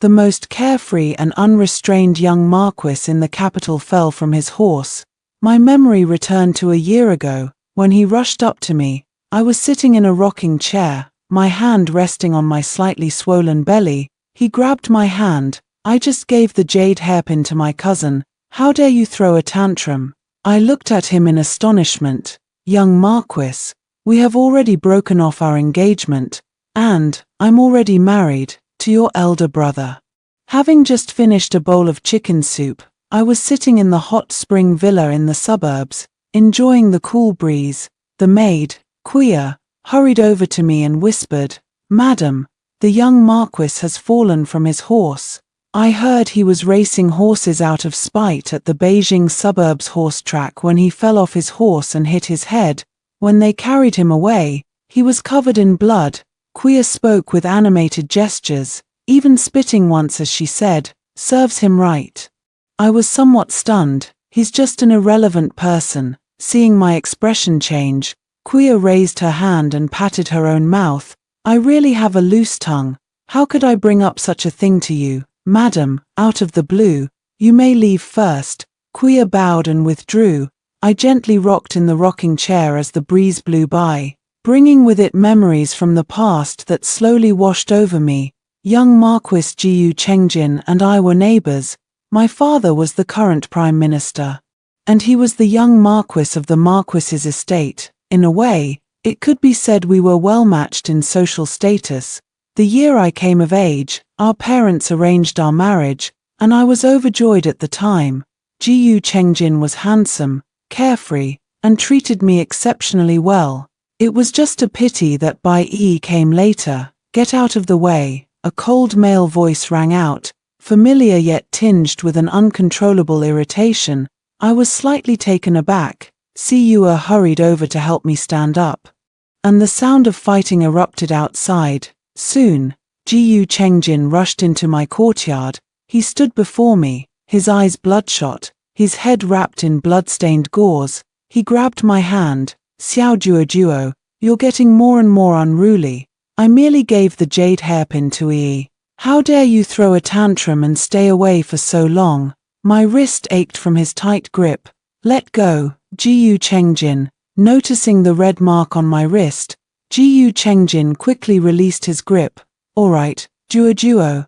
The most carefree and unrestrained young marquis in the capital fell from his horse. My memory returned to a year ago, when he rushed up to me. I was sitting in a rocking chair, my hand resting on my slightly swollen belly. He grabbed my hand. I just gave the jade hairpin to my cousin. How dare you throw a tantrum? I looked at him in astonishment. Young Marquis, we have already broken off our engagement, and I'm already married to your elder brother. Having just finished a bowl of chicken soup, I was sitting in the hot spring villa in the suburbs, enjoying the cool breeze. The maid, Quia, hurried over to me and whispered, "Madam, the young Marquis has fallen from his horse." I heard he was racing horses out of spite at the Beijing suburbs horse track when he fell off his horse and hit his head. When they carried him away, he was covered in blood. Quia spoke with animated gestures, even spitting once as she said, "Serves him right." I was somewhat stunned. He's just an irrelevant person. Seeing my expression change, Quia raised her hand and patted her own mouth. "I really have a loose tongue. How could I bring up such a thing to you, madam, out of the blue? You may leave first." Quia bowed and withdrew. I gently rocked in the rocking chair as the breeze blew by, bringing with it memories from the past that slowly washed over me. Young Marquis Jiu Chengjin and I were neighbors. My father was the current prime minister, and he was the young marquis of the marquis's estate. In a way, it could be said we were well matched in social status. The year I came of age, our parents arranged our marriage, and I was overjoyed at the time. Jiu Chengjin was handsome, carefree, and treated me exceptionally well. It was just a pity that Bai Yi came later. "Get out of the way," a cold male voice rang out, familiar yet tinged with an uncontrollable irritation. I was slightly taken aback. Siua hurried over to help me stand up, and the sound of fighting erupted outside. Soon, Jiu Chengjin rushed into my courtyard. He stood before me, his eyes bloodshot, his head wrapped in blood-stained gauze. He grabbed my hand. "Xiao Duo, you're getting more and more unruly. I merely gave the jade hairpin to Yi. How dare you throw a tantrum and stay away for so long?" My wrist ached from his tight grip. "Let go, Jiu Chengjin." Noticing the red mark on my wrist, Jiu Chengjin quickly released his grip. "All right, Duo.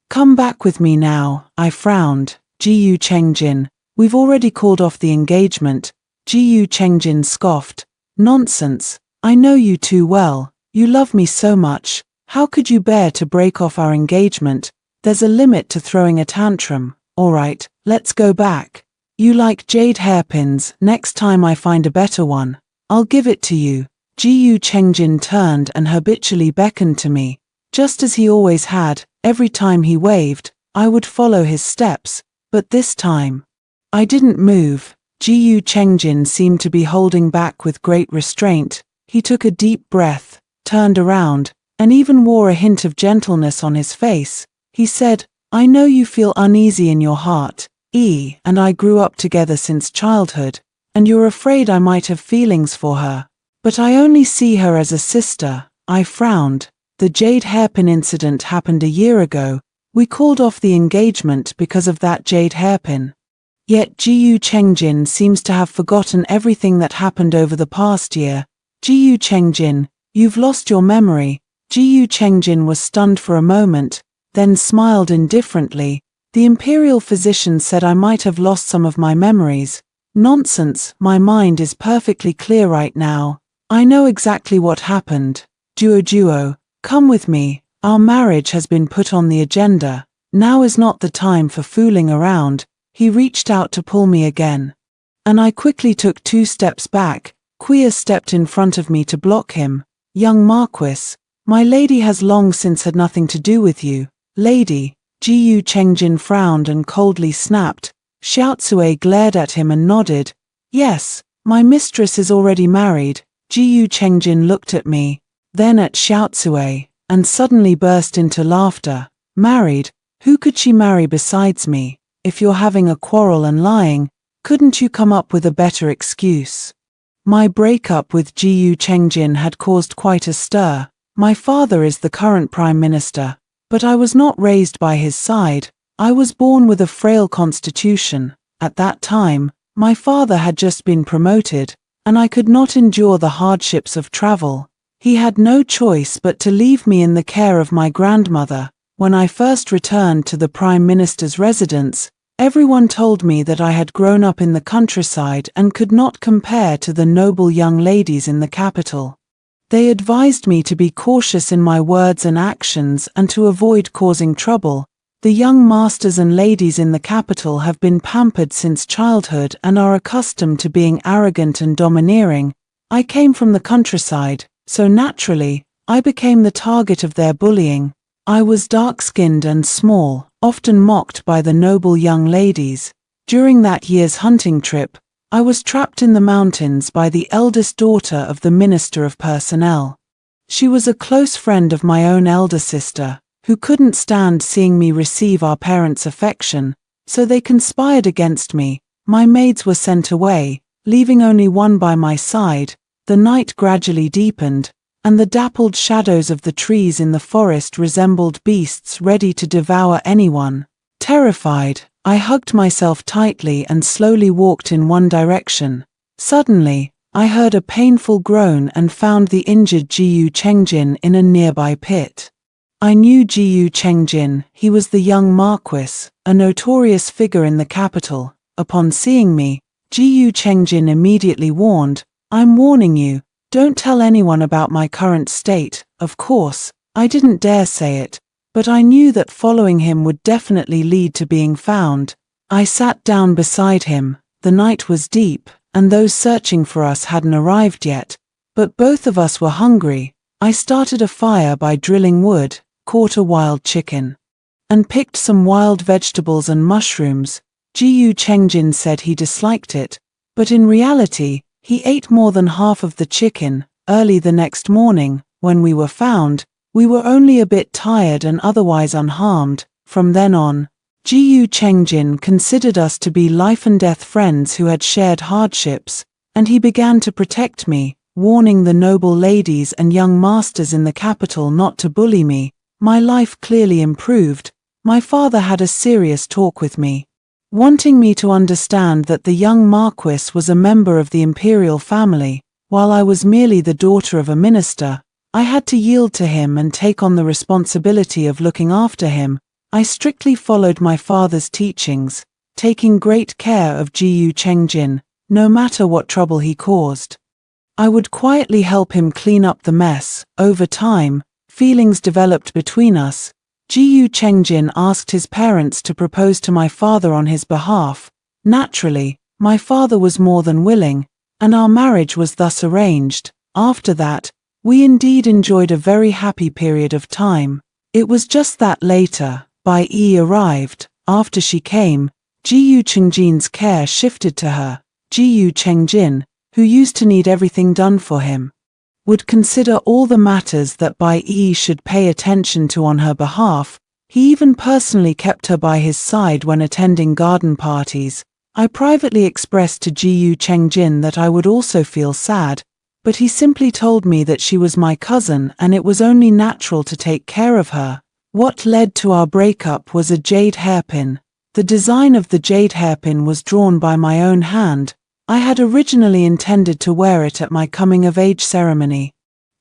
Come back with me now." I frowned. "Jiu Chengjin, we've already called off the engagement." Jiu Chengjin scoffed. "Nonsense. I know you too well. You love me so much. How could you bear to break off our engagement? There's a limit to throwing a tantrum. All right, let's go back. You like jade hairpins. Next time I find a better one, I'll give it to you." Jiu Chengjin turned and habitually beckoned to me, just as he always had. Every time he waved, I would follow his steps, but this time, I didn't move. Jiu Chengjin seemed to be holding back with great restraint. He took a deep breath, turned around, and even wore a hint of gentleness on his face. He said, "I know you feel uneasy in your heart. E and I grew up together since childhood, and you're afraid I might have feelings for her. But I only see her as a sister." I frowned. The jade hairpin incident happened a year ago. We called off the engagement because of that jade hairpin. Yet Jiu Chengjin seems to have forgotten everything that happened over the past year. "Jiu Chengjin, you've lost your memory." Jiu Chengjin was stunned for a moment, then smiled indifferently. "The imperial physician said I might have lost some of my memories." "Nonsense, my mind is perfectly clear right now. I know exactly what happened." Duo, come with me. Our marriage has been put on the agenda. Now is not the time for fooling around. He reached out to pull me again, and I quickly took 2 steps back. Quia stepped in front of me to block him. "Young Marquis, my lady has long since had nothing to do with you." "Lady?" Jiu Chengjin frowned and coldly snapped. Xiaotsue glared at him and nodded. "Yes, my mistress is already married." Jiu Chengjin looked at me, then at Xiaotsue, and suddenly burst into laughter. "Married? Who could she marry besides me? If you're having a quarrel and lying, couldn't you come up with a better excuse?" My breakup with Jiu Chengjin had caused quite a stir. My father is the current prime minister, But I was not raised by his side. I was born with a frail constitution. At that time, my father had just been promoted, and I could not endure the hardships of travel. He had no choice but to leave me in the care of my grandmother. When I first returned to the Prime Minister's residence, everyone told me that I had grown up in the countryside and could not compare to the noble young ladies in the capital. They advised me to be cautious in my words and actions and to avoid causing trouble. The young masters and ladies in the capital have been pampered since childhood and are accustomed to being arrogant and domineering. I came from the countryside, so naturally, I became the target of their bullying. I was dark-skinned and small, often mocked by the noble young ladies. During that year's hunting trip, I was trapped in the mountains by the eldest daughter of the Minister of Personnel. She was a close friend of my own elder sister, who couldn't stand seeing me receive our parents' affection, so they conspired against me. My maids were sent away, leaving only one by my side. The night gradually deepened, and the dappled shadows of the trees in the forest resembled beasts ready to devour anyone. Terrified, I hugged myself tightly and slowly walked in one direction. Suddenly, I heard a painful groan and found the injured Jiyu Chengjin in a nearby pit. I knew Jiyu Chengjin. He was the young Marquis, a notorious figure in the capital. Upon seeing me, Jiyu Chengjin immediately warned, "I'm warning you, don't tell anyone about my current state." Of course, I didn't dare say it, but I knew that following him would definitely lead to being found. I sat down beside him. The night was deep, and those searching for us hadn't arrived yet, but both of us were hungry. I started a fire by drilling wood, caught a wild chicken, and picked some wild vegetables and mushrooms. Jiyu Chengjin said he disliked it, but in reality, he ate more than half of the chicken. Early the next morning, when we were found, we were only a bit tired and otherwise unharmed. From then on, Jiyu Chengjin considered us to be life-and-death friends who had shared hardships, and he began to protect me, warning the noble ladies and young masters in the capital not to bully me. My life clearly improved. My father had a serious talk with me, wanting me to understand that the young Marquis was a member of the imperial family, while I was merely the daughter of a minister. I had to yield to him and take on the responsibility of looking after him. I strictly followed my father's teachings, taking great care of Jiyu Chengjin, no matter what trouble he caused. I would quietly help him clean up the mess. Over time, feelings developed between us. Jiyu Chengjin asked his parents to propose to my father on his behalf. Naturally, my father was more than willing, and our marriage was thus arranged. After that, we indeed enjoyed a very happy period of time. It was just that later, Bai arrived. After she came, Jiyu Chengjin's care shifted to her. Jiyu Chengjin, who used to need everything done for him, would consider all the matters that Bai should pay attention to on her behalf. He even personally kept her by his side when attending garden parties. I privately expressed to Jiyu Chengjin that I would also feel sad, but he simply told me that she was my cousin and it was only natural to take care of her. What led to our breakup was a jade hairpin. The design of the jade hairpin was drawn by my own hand. I had originally intended to wear it at my coming-of-age ceremony.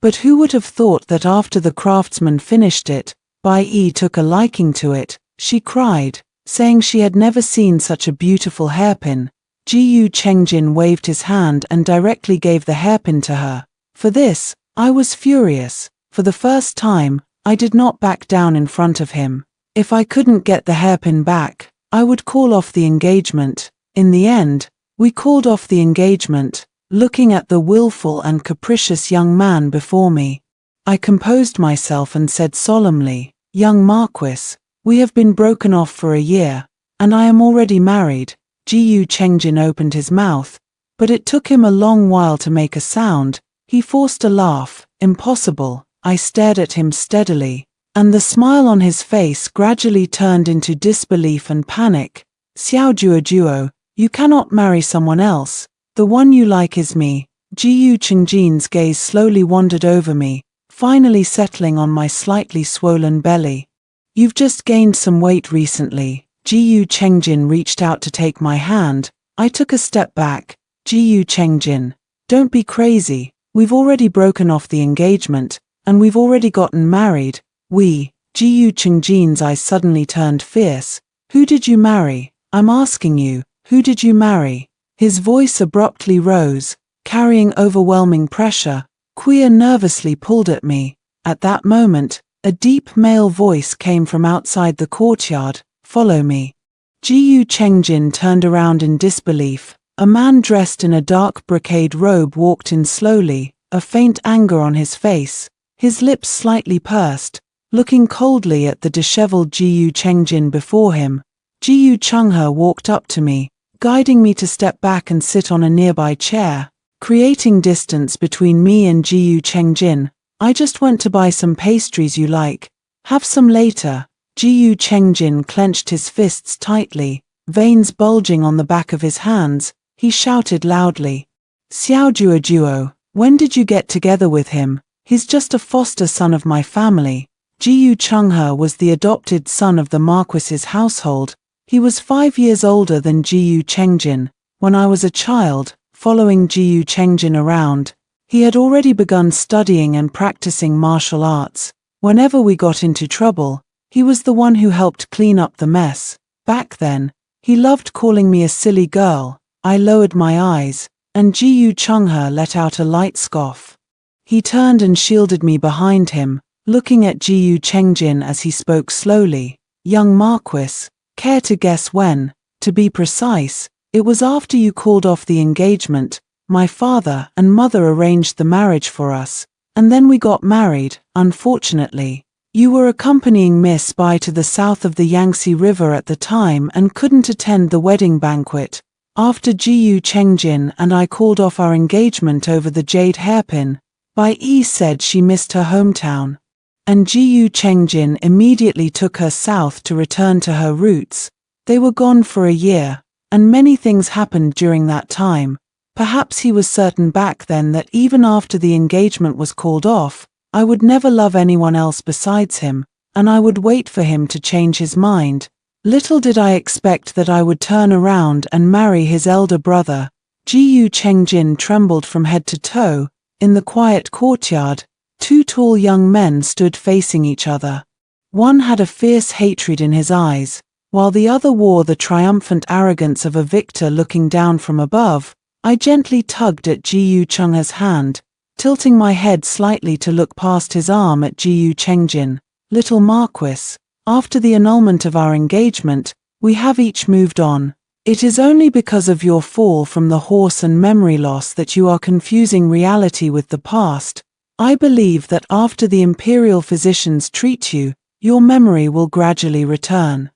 But who would have thought that after the craftsman finished it, Bai took a liking to it. She cried, saying she had never seen such a beautiful hairpin. Jiyu Chengjin waved his hand and directly gave the hairpin to her. For this, I was furious. For the first time, I did not back down in front of him. If I couldn't get the hairpin back, I would call off the engagement. In the end, we called off the engagement, looking at the willful and capricious young man before me. I composed myself and said solemnly, "Young Marquis, we have been broken off for a year, and I am already married." Jiyu Chengjin opened his mouth, but it took him a long while to make a sound. He forced a laugh. "Impossible." I stared at him steadily, and the smile on his face gradually turned into disbelief and panic. "Xiao Juo, you cannot marry someone else. The one you like is me." Jiyu Chengjin's gaze slowly wandered over me, finally settling on my slightly swollen belly. You've just gained some weight recently. Jiyu Chengjin reached out to take my hand. I took a step back. Jiyu Chengjin, don't be crazy. We've already broken off the engagement, and we've already gotten married. Jiyu Chengjin's eyes suddenly turned fierce. Who did you marry? I'm asking you, who did you marry? His voice abruptly rose, carrying overwhelming pressure. Kuya nervously pulled at me. At that moment, a deep male voice came from outside the courtyard. Follow me. Jiyu Chengjin turned around in disbelief. A man dressed in a dark brocade robe walked in slowly, a faint anger on his face, his lips slightly pursed, looking coldly at the disheveled Jiyu Chengjin before him. Jiyu Chungha walked up to me, guiding me to step back and sit on a nearby chair, creating distance between me and Jiyu Chengjin. I just went to buy some pastries you like. Have some later. Jiyu Chengjin clenched his fists tightly, veins bulging on the back of his hands. He shouted loudly. Xiaojuo Juo, when did you get together with him? He's just a foster son of my family. Jiyu Chungha was the adopted son of the Marquis's household. He was 5 years older than Jiyu Chengjin. When I was a child, following Jiyu Chengjin around, he had already begun studying and practicing martial arts. Whenever we got into trouble, he was the one who helped clean up the mess. Back then, he loved calling me a silly girl. I lowered my eyes, and Jiyu Chungha let out a light scoff. He turned and shielded me behind him, looking at Jiyu Chengjin as he spoke slowly. Young Marquis, care to guess when? To be precise, it was after you called off the engagement. My father and mother arranged the marriage for us, and then we got married. Unfortunately, you were accompanying Miss Bai to the south of the Yangtze River at the time and couldn't attend the wedding banquet. After Jiyu Chengjin and I called off our engagement over the jade hairpin, Bai Yi said she missed her hometown. And Jiyu Chengjin immediately took her south to return to her roots. They were gone for a year, and many things happened during that time. Perhaps he was certain back then that even after the engagement was called off, I would never love anyone else besides him, and I would wait for him to change his mind. Little did I expect that I would turn around and marry his elder brother. Jiyu Chengjin trembled from head to toe. In the quiet courtyard, 2 tall young men stood facing each other. One had a fierce hatred in his eyes, while the other wore the triumphant arrogance of a victor looking down from above. I gently tugged at Jiyu Chungha's hand, tilting my head slightly to look past his arm at Jiyu Chengjin. Little Marquis, after the annulment of our engagement, we have each moved on. It is only because of your fall from the horse and memory loss that you are confusing reality with the past. I believe that after the imperial physicians treat you, your memory will gradually return.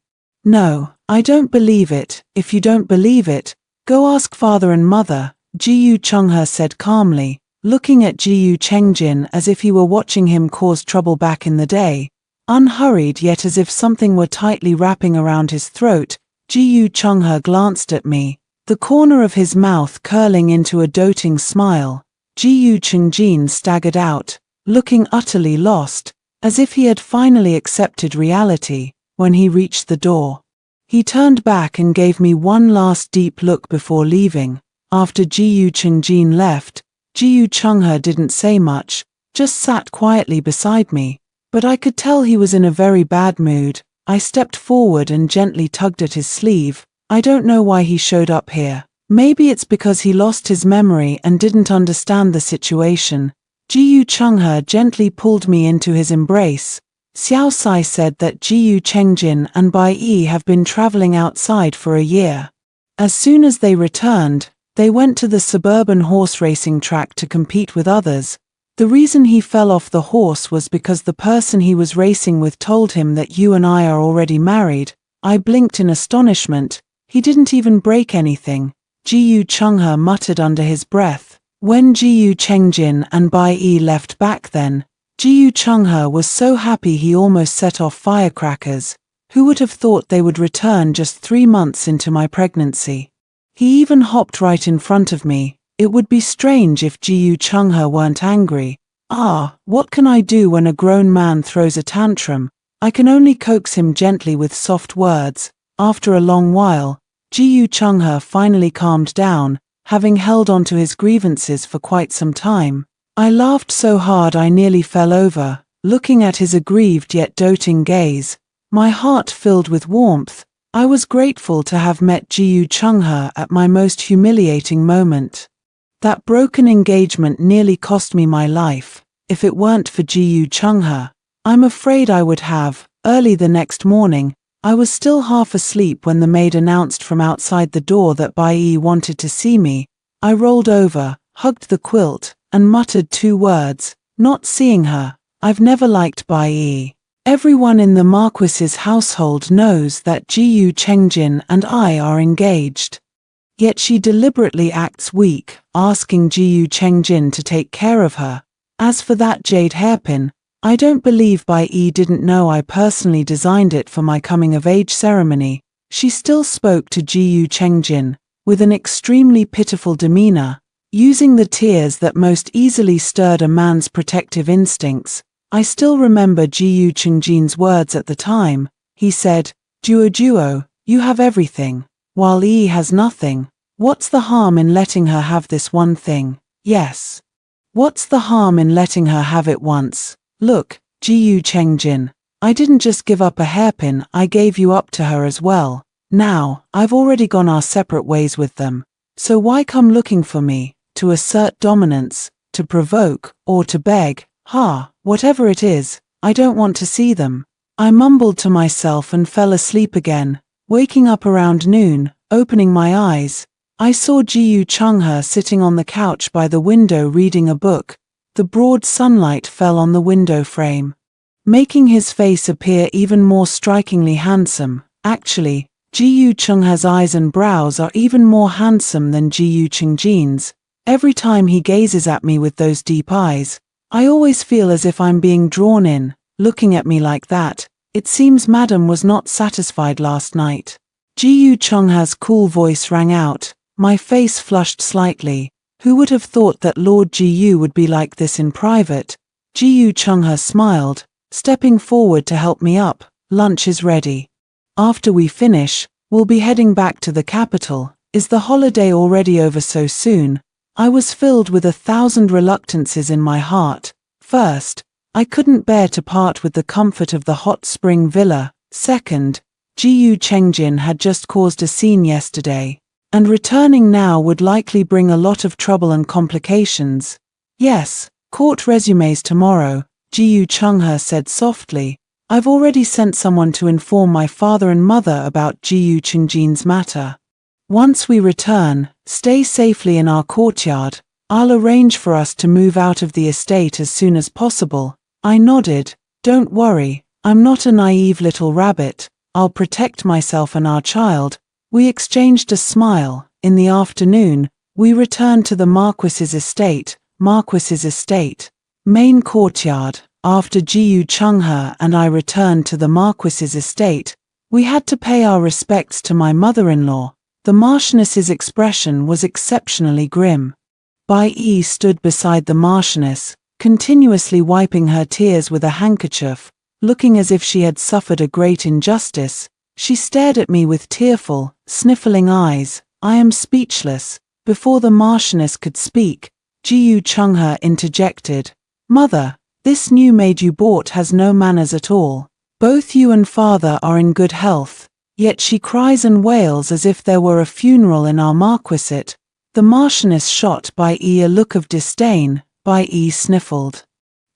No, I don't believe it. If you don't believe it, go ask father and mother, Jiyu Chungha said calmly, looking at Jiyu Chengjin as if he were watching him cause trouble back in the day. Unhurried yet as if something were tightly wrapping around his throat, Jiyu Chungha glanced at me, the corner of his mouth curling into a doting smile. Jiyu Chengjin staggered out, looking utterly lost, as if he had finally accepted reality. When he reached the door, he turned back and gave me one last deep look before leaving. After Jiyu Chengjin left, Jiyu Chungha didn't say much, just sat quietly beside me, but I could tell he was in a very bad mood. I stepped forward and gently tugged at his sleeve. I don't know why he showed up here. Maybe it's because he lost his memory and didn't understand the situation. Jiyu Chungha gently pulled me into his embrace. Xiao Sai said that Jiyu Chengjin and Bai Yi have been traveling outside for a year. As soon as they returned, they went to the suburban horse racing track to compete with others. The reason he fell off the horse was because the person he was racing with told him that you and I are already married. I blinked in astonishment. He didn't even break anything, Jiyu Chungha muttered under his breath. When Jiyu Chengjin and Bai Yi left back then, Jiyu Chungha was so happy he almost set off firecrackers. Who would have thought they would return just 3 months into my pregnancy? He even hopped right in front of me. It would be strange if Jiyu Chungha weren't angry. What can I do when a grown man throws a tantrum? I can only coax him gently with soft words. After a long while, Ji-Yu-Chung-He finally calmed down, having held on to his grievances for quite some time. I laughed so hard I nearly fell over, looking at his aggrieved yet doting gaze. My heart filled with warmth. I was grateful to have met Ji-Yu-Chung-He at my most humiliating moment. That broken engagement nearly cost me my life. If it weren't for Ji-Yu-Chung-He, I'm afraid I would have. Early the next morning, I was still half asleep when the maid announced from outside the door that Bai wanted to see me. I rolled over, hugged the quilt, and muttered 2 words, "Not seeing her." I've never liked Bai. Everyone in the Marquis's household knows that Ji-Yu Chengjin and I are engaged. Yet she deliberately acts weak, asking Ji-Yu Chengjin to take care of her. As for that jade hairpin, I don't believe Bai didn't know I personally designed it for my coming-of-age ceremony. She still spoke to Ji-Yu Chengjin, with an extremely pitiful demeanor, using the tears that most easily stirred a man's protective instincts. I still remember Ji-Yu Chengjin's words at the time. He said, "Duo, you have everything, while has nothing. What's the harm in letting her have this one thing? Yes. What's the harm in letting her have it once? Look, Ji-Yu Chengjin, I didn't just give up a hairpin, I gave you up to her as well. Now, I've already gone our separate ways with them. So why come looking for me, to assert dominance, to provoke, or to beg? Whatever it is, I don't want to see them." I mumbled to myself and fell asleep again. Waking up around noon, opening my eyes, I saw Ji-Yu-Chung-He sitting on the couch by the window reading a book. The broad sunlight fell on the window frame, making his face appear even more strikingly handsome. Actually, Ji-Yu-Chung-He's eyes and brows are even more handsome than Ji-Yu Chengjin's. Every time he gazes at me with those deep eyes, I always feel as if I'm being drawn in, looking at me like that. It seems Madam was not satisfied last night. Ji-Yu-Chung-He's cool voice rang out. My face flushed slightly. Who would have thought that Lord Ji-Yu would be like this in private? Ji-Yu-Chung-He smiled, stepping forward to help me up. Lunch is ready. After we finish, we'll be heading back to the capital. Is the holiday already over so soon? I was filled with 1,000 reluctances in my heart. First, I couldn't bear to part with the comfort of the hot spring villa. Second, Ji-Yu Chengjin had just caused a scene yesterday, and returning now would likely bring a lot of trouble and complications. Yes, court resumes tomorrow, Ji-Yu-Chung-He said softly. I've already sent someone to inform my father and mother about Ji-Yu Chengjin's matter. Once we return, stay safely in our courtyard. I'll arrange for us to move out of the estate as soon as possible. I nodded. Don't worry, I'm not a naive little rabbit. I'll protect myself and our child. We exchanged a smile. In the afternoon, we returned to the Marquis's estate. Main courtyard. After Ji-Yu-Chung-He and I returned to the Marquis's estate, we had to pay our respects to my mother-in-law. The Marchioness's expression was exceptionally grim. Bai stood beside the Marchioness, continuously wiping her tears with a handkerchief, looking as if she had suffered a great injustice. She stared at me with tearful, sniffling eyes. I am speechless. Before the Marchioness could speak, Ji-Yu-Chung-He interjected. Mother, this new maid you bought has no manners at all. Both you and father are in good health, yet she cries and wails as if there were a funeral in our marquisate. The Marchioness shot Bai a look of disdain. Bai sniffled,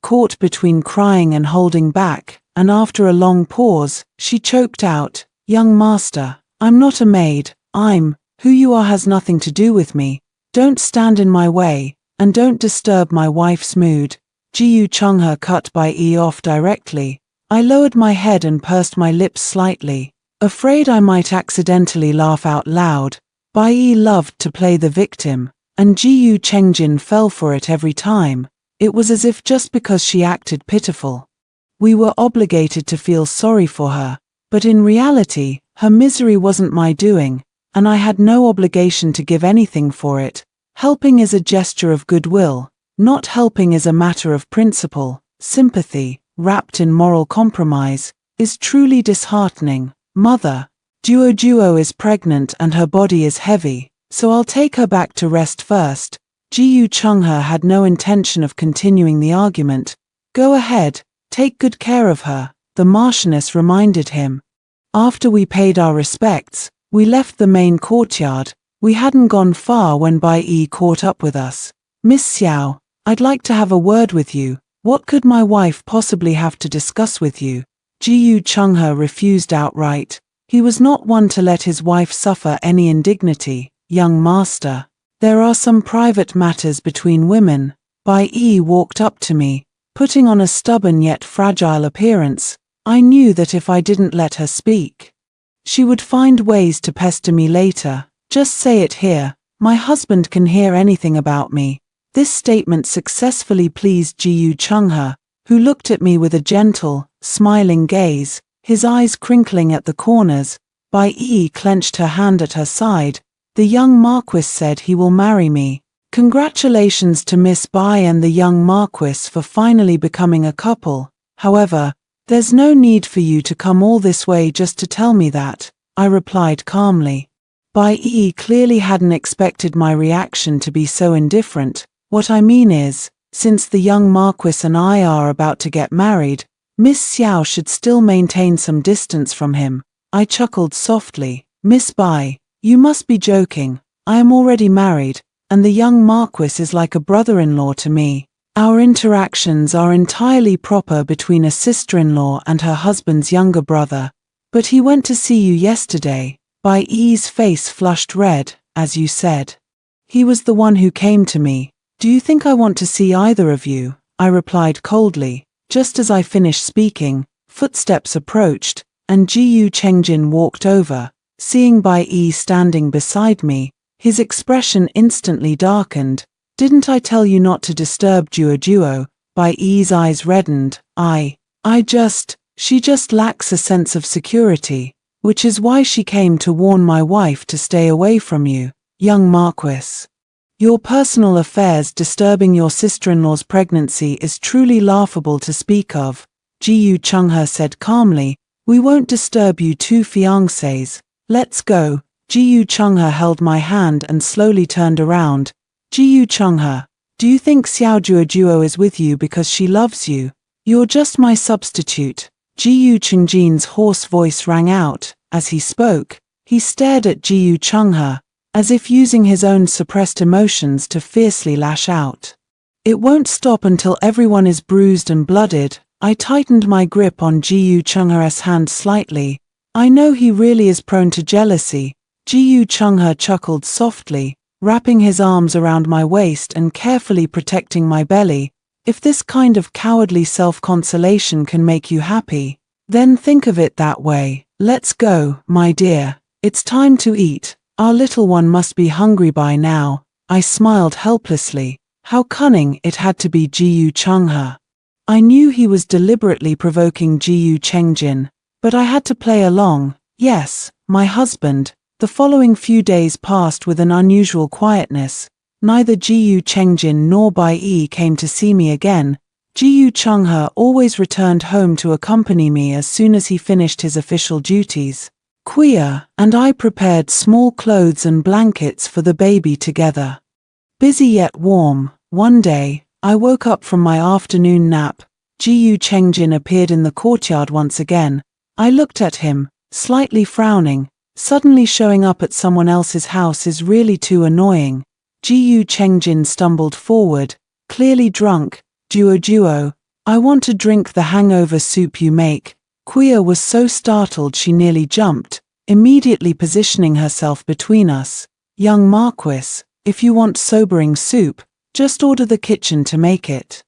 caught between crying and holding back, and after a long pause, she choked out, "Young master, I'm not a maid. Who you are has nothing to do with me. Don't stand in my way, and don't disturb my wife's mood." Ji-Yu-Chung-He cut Bai off directly. I lowered my head and pursed my lips slightly, afraid I might accidentally laugh out loud. Bai loved to play the victim, and Ji-Yu Chengjin fell for it every time. It was as if just because she acted pitiful, we were obligated to feel sorry for her, but in reality, her misery wasn't my doing, and I had no obligation to give anything for it. Helping is a gesture of goodwill. Not helping is a matter of principle, sympathy, wrapped in moral compromise. is truly disheartening. Mother, Duo is pregnant and her body is heavy, so I'll take her back to rest first. Ji Chungha had no intention of continuing the argument. Go ahead, take good care of her, the Marchioness reminded him. After we paid our respects, we left the main courtyard. We hadn't gone far when Bai Yi caught up with us. Miss Xiao, I'd like to have a word with you. What could my wife possibly have to discuss with you? Ji Chungha refused outright. He was not one to let his wife suffer any indignity. Young master, there are some private matters between women. Bai Yi walked up to me, putting on a stubborn yet fragile appearance. I knew that if I didn't let her speak, she would find ways to pester me later. Just say it here. My husband can hear anything about me. This statement successfully pleased Ji Chungha, who looked at me with a gentle, smiling gaze, his eyes crinkling at the corners. Bai Yi clenched her hand at her side. The young Marquis said he will marry me. Congratulations to Miss Bai and the young Marquis for finally becoming a couple. However, there's no need for you to come all this way just to tell me that, I replied calmly. Bai Yi clearly hadn't expected my reaction to be so indifferent. What I mean is, since the young Marquis and I are about to get married, Miss Xiao should still maintain some distance from him. I chuckled softly. Miss Bai, you must be joking. I am already married, and the young Marquis is like a brother-in-law to me. Our interactions are entirely proper between a sister-in-law and her husband's younger brother. But he went to see you yesterday. Bai Yi's face flushed red, as you said. He was the one who came to me. Do you think I want to see either of you? I replied coldly. Just as I finished speaking, footsteps approached, and Ji Chengjin walked over. Seeing Bai Yi standing beside me, his expression instantly darkened. Didn't I tell you not to disturb Duo? Bai Yi's eyes reddened. She just lacks a sense of security, which is why she came to warn my wife to stay away from you, young Marquis. Your personal affairs disturbing your sister-in-law's pregnancy is truly laughable to speak of, Ji Chungha said calmly. We won't disturb you two fiancés. Let's go. Ji Chungha held my hand and slowly turned around. Ji Chungha, do you think Xiao Duo is with you because she loves you? You're just my substitute. Ji Chengjin's hoarse voice rang out. As he spoke, he stared at Ji Chungha, as if using his own suppressed emotions to fiercely lash out. It won't stop until everyone is bruised and blooded. I tightened my grip on Ji Chungha's hand slightly. I know he really is prone to jealousy. Ji Chungha chuckled softly, wrapping his arms around my waist and carefully protecting my belly. If this kind of cowardly self-consolation can make you happy, then think of it that way. Let's go, my dear. It's time to eat. Our little one must be hungry by now. I smiled helplessly. How cunning it had to be Ji Chungha. I knew he was deliberately provoking Ji Chengjin, but I had to play along. Yes, my husband. The following few days passed with an unusual quietness. Neither Ji Chengjin nor Bai Yi came to see me again. Ji Chungha always returned home to accompany me as soon as he finished his official duties. Kuya and I prepared small clothes and blankets for the baby together. Busy yet warm, one day, I woke up from my afternoon nap. Ji Chengjin appeared in the courtyard once again. I looked at him, slightly frowning. Suddenly showing up at someone else's house is really too annoying. Ji Chengjin stumbled forward, clearly drunk. Duo, I want to drink the hangover soup you make. Kuya was so startled she nearly jumped, immediately positioning herself between us. Young Marquis, if you want sobering soup, just order the kitchen to make it.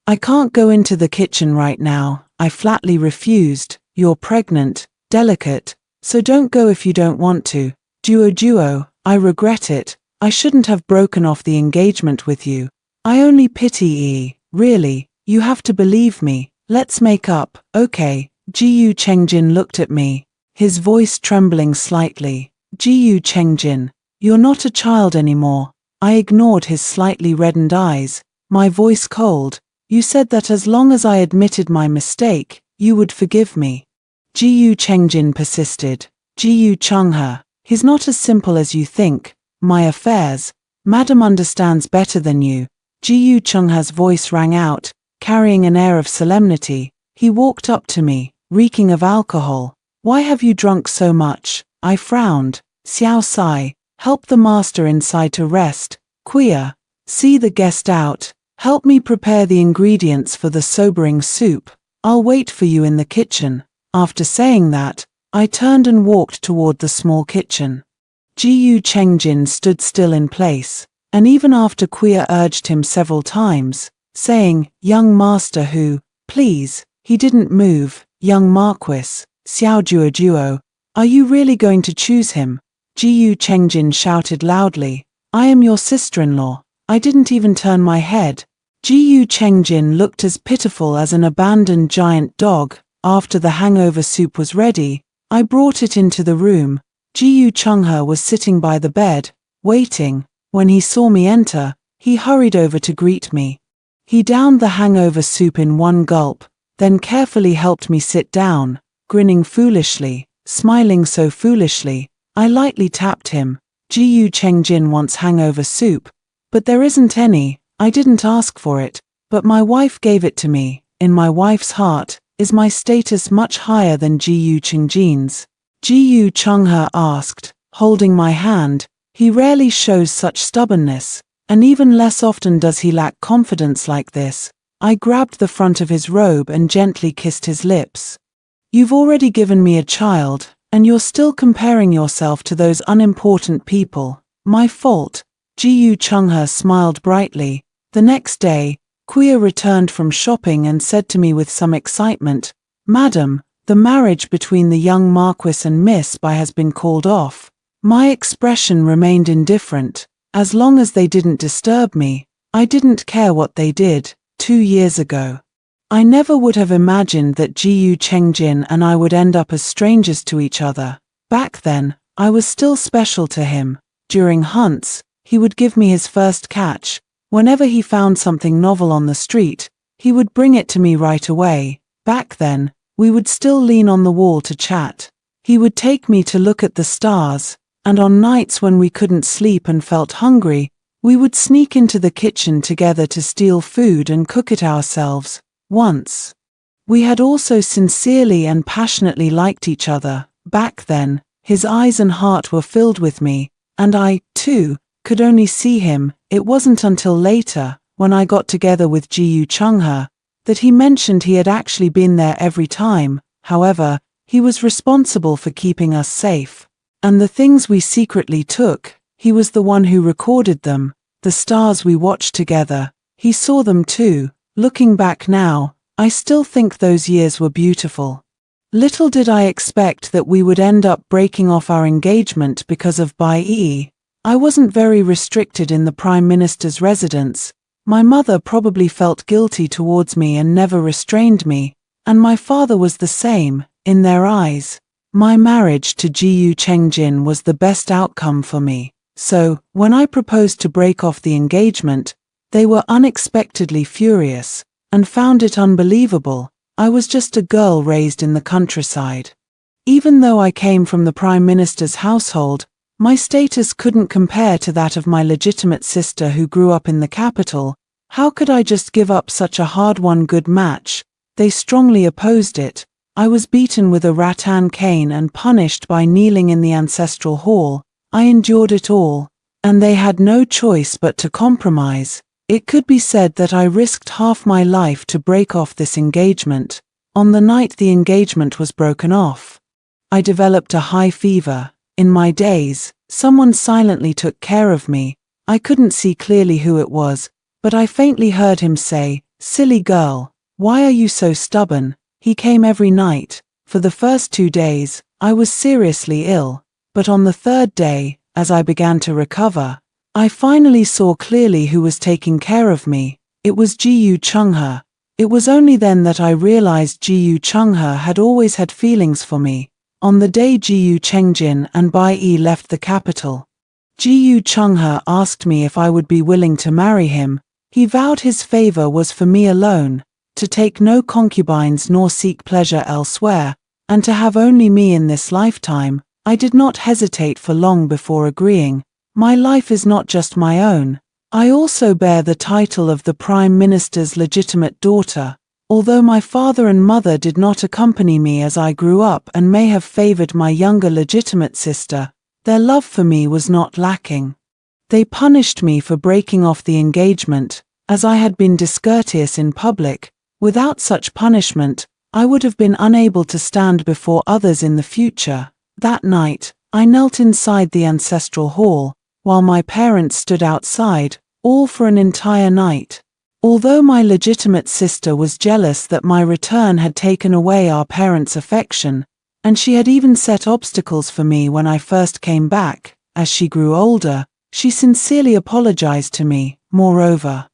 I can't go into the kitchen right now, I flatly refused. You're pregnant, delicate, so don't go if you don't want to. Duo, I regret it. I shouldn't have broken off the engagement with you. I only pity E. Really, you have to believe me. Let's make up, okay? Ji Chengjin looked at me, his voice trembling slightly. Ji Chengjin, you're not a child anymore. I ignored his slightly reddened eyes, my voice cold. You said that as long as I admitted my mistake, you would forgive me. Jiyu Chengjin persisted. Jiyu Chungha, he's not as simple as you think. My affairs. Madam understands better than you. Jiyu Chungha's voice rang out, carrying an air of solemnity. He walked up to me, reeking of alcohol. Why have you drunk so much? I frowned. Xiao Sai, help the master inside to rest. Quia, see the guest out. Help me prepare the ingredients for the sobering soup. I'll wait for you in the kitchen. After saying that, I turned and walked toward the small kitchen. Jiyu Chengjin stood still in place, and even after Quia urged him several times, saying, young master who, please, he didn't move. Young Marquis, Xiao Duo, are you really going to choose him? Jiyu Chengjin shouted loudly, I am your sister-in-law. I didn't even turn my head. Jiyu Chengjin looked as pitiful as an abandoned giant dog. After the hangover soup was ready, I brought it into the room. Jiyu Chungha was sitting by the bed, waiting. When he saw me enter, he hurried over to greet me. He downed the hangover soup in one gulp, then carefully helped me sit down, grinning foolishly, smiling so foolishly. I lightly tapped him. Jiyu Chengjin wants hangover soup, but there isn't any. I didn't ask for it, but my wife gave it to me. In my wife's heart, is my status much higher than Jiyu Chengjin's? Jiyu Chungha asked, holding my hand. He rarely shows such stubbornness, and even less often does he lack confidence like this. I grabbed the front of his robe and gently kissed his lips. You've already given me a child, and you're still comparing yourself to those unimportant people. My fault. Jiyu Chungha smiled brightly. The next day, Quia returned from shopping and said to me with some excitement, Madam, the marriage between the young Marquis and Miss Bai has been called off. My expression remained indifferent. As long as they didn't disturb me, I didn't care what they did. 2 years ago, I never would have imagined that Jiyu Chengjin and I would end up as strangers to each other. Back then, I was still special to him. During hunts, he would give me his first catch. Whenever he found something novel on the street, he would bring it to me right away. Back then, we would still lean on the wall to chat. He would take me to look at the stars, and on nights when we couldn't sleep and felt hungry, we would sneak into the kitchen together to steal food and cook it ourselves. Once, we had also sincerely and passionately liked each other. Back then, his eyes and heart were filled with me, and I, too, could only see him. It wasn't until later, when I got together with Jiyu Chungha, that he mentioned he had actually been there every time. However, he was responsible for keeping us safe. And the things we secretly took, he was the one who recorded them. The stars we watched together, he saw them too. Looking back now, I still think those years were beautiful. Little did I expect that we would end up breaking off our engagement because of Bai. I wasn't very restricted in the Prime Minister's residence. My mother probably felt guilty towards me and never restrained me, and my father was the same. In their eyes, my marriage to Jiyu Chengjin was the best outcome for me. So, when I proposed to break off the engagement, they were unexpectedly furious, and found it unbelievable. I was just a girl raised in the countryside. Even though I came from the Prime Minister's household, my status couldn't compare to that of my legitimate sister who grew up in the capital. How could I just give up such a hard-won good match? They strongly opposed it. I was beaten with a rattan cane and punished by kneeling in the ancestral hall. I endured it all, and they had no choice but to compromise. It could be said that I risked half my life to break off this engagement. On the night the engagement was broken off, I developed a high fever. In my daze, someone silently took care of me. I couldn't see clearly who it was, but I faintly heard him say, "Silly girl, why are you so stubborn?" He came every night. For the first 2 days, I was seriously ill, but on the 3rd day, as I began to recover, I finally saw clearly who was taking care of me. It was Jiyu Chungha. It was only then that I realized Jiyu Chungha had always had feelings for me. On the day Jiyu Chengjin and Bai left the capital, Jiyu Chungha asked me if I would be willing to marry him. He vowed his favor was for me alone, to take no concubines nor seek pleasure elsewhere. and to have only me in this lifetime, I did not hesitate for long before agreeing. My life is not just my own. I also bear the title of the Prime Minister's legitimate daughter. Although my father and mother did not accompany me as I grew up and may have favored my younger legitimate sister, their love for me was not lacking. They punished me for breaking off the engagement, as I had been discourteous in public. Without such punishment, I would have been unable to stand before others in the future. That night, I knelt inside the ancestral hall, while my parents stood outside, all for an entire night. Although my legitimate sister was jealous that my return had taken away our parents' affection, and she had even set obstacles for me when I first came back, as she grew older, she sincerely apologized to me. Moreover,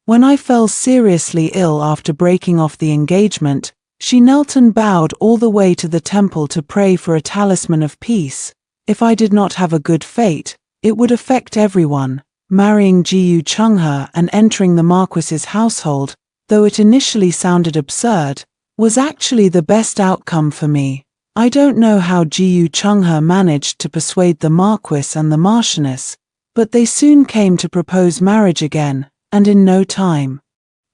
when I fell seriously ill after breaking off the engagement, she knelt and bowed all the way to the temple to pray for a talisman of peace. If I did not have a good fate, it would affect everyone. Marrying Ji-Yu-Chung-He and entering the Marquis's household, though it initially sounded absurd, was actually the best outcome for me. I don't know how Ji-Yu-Chung-He managed to persuade the Marquis and the Marchioness, but they soon came to propose marriage again, and in no time.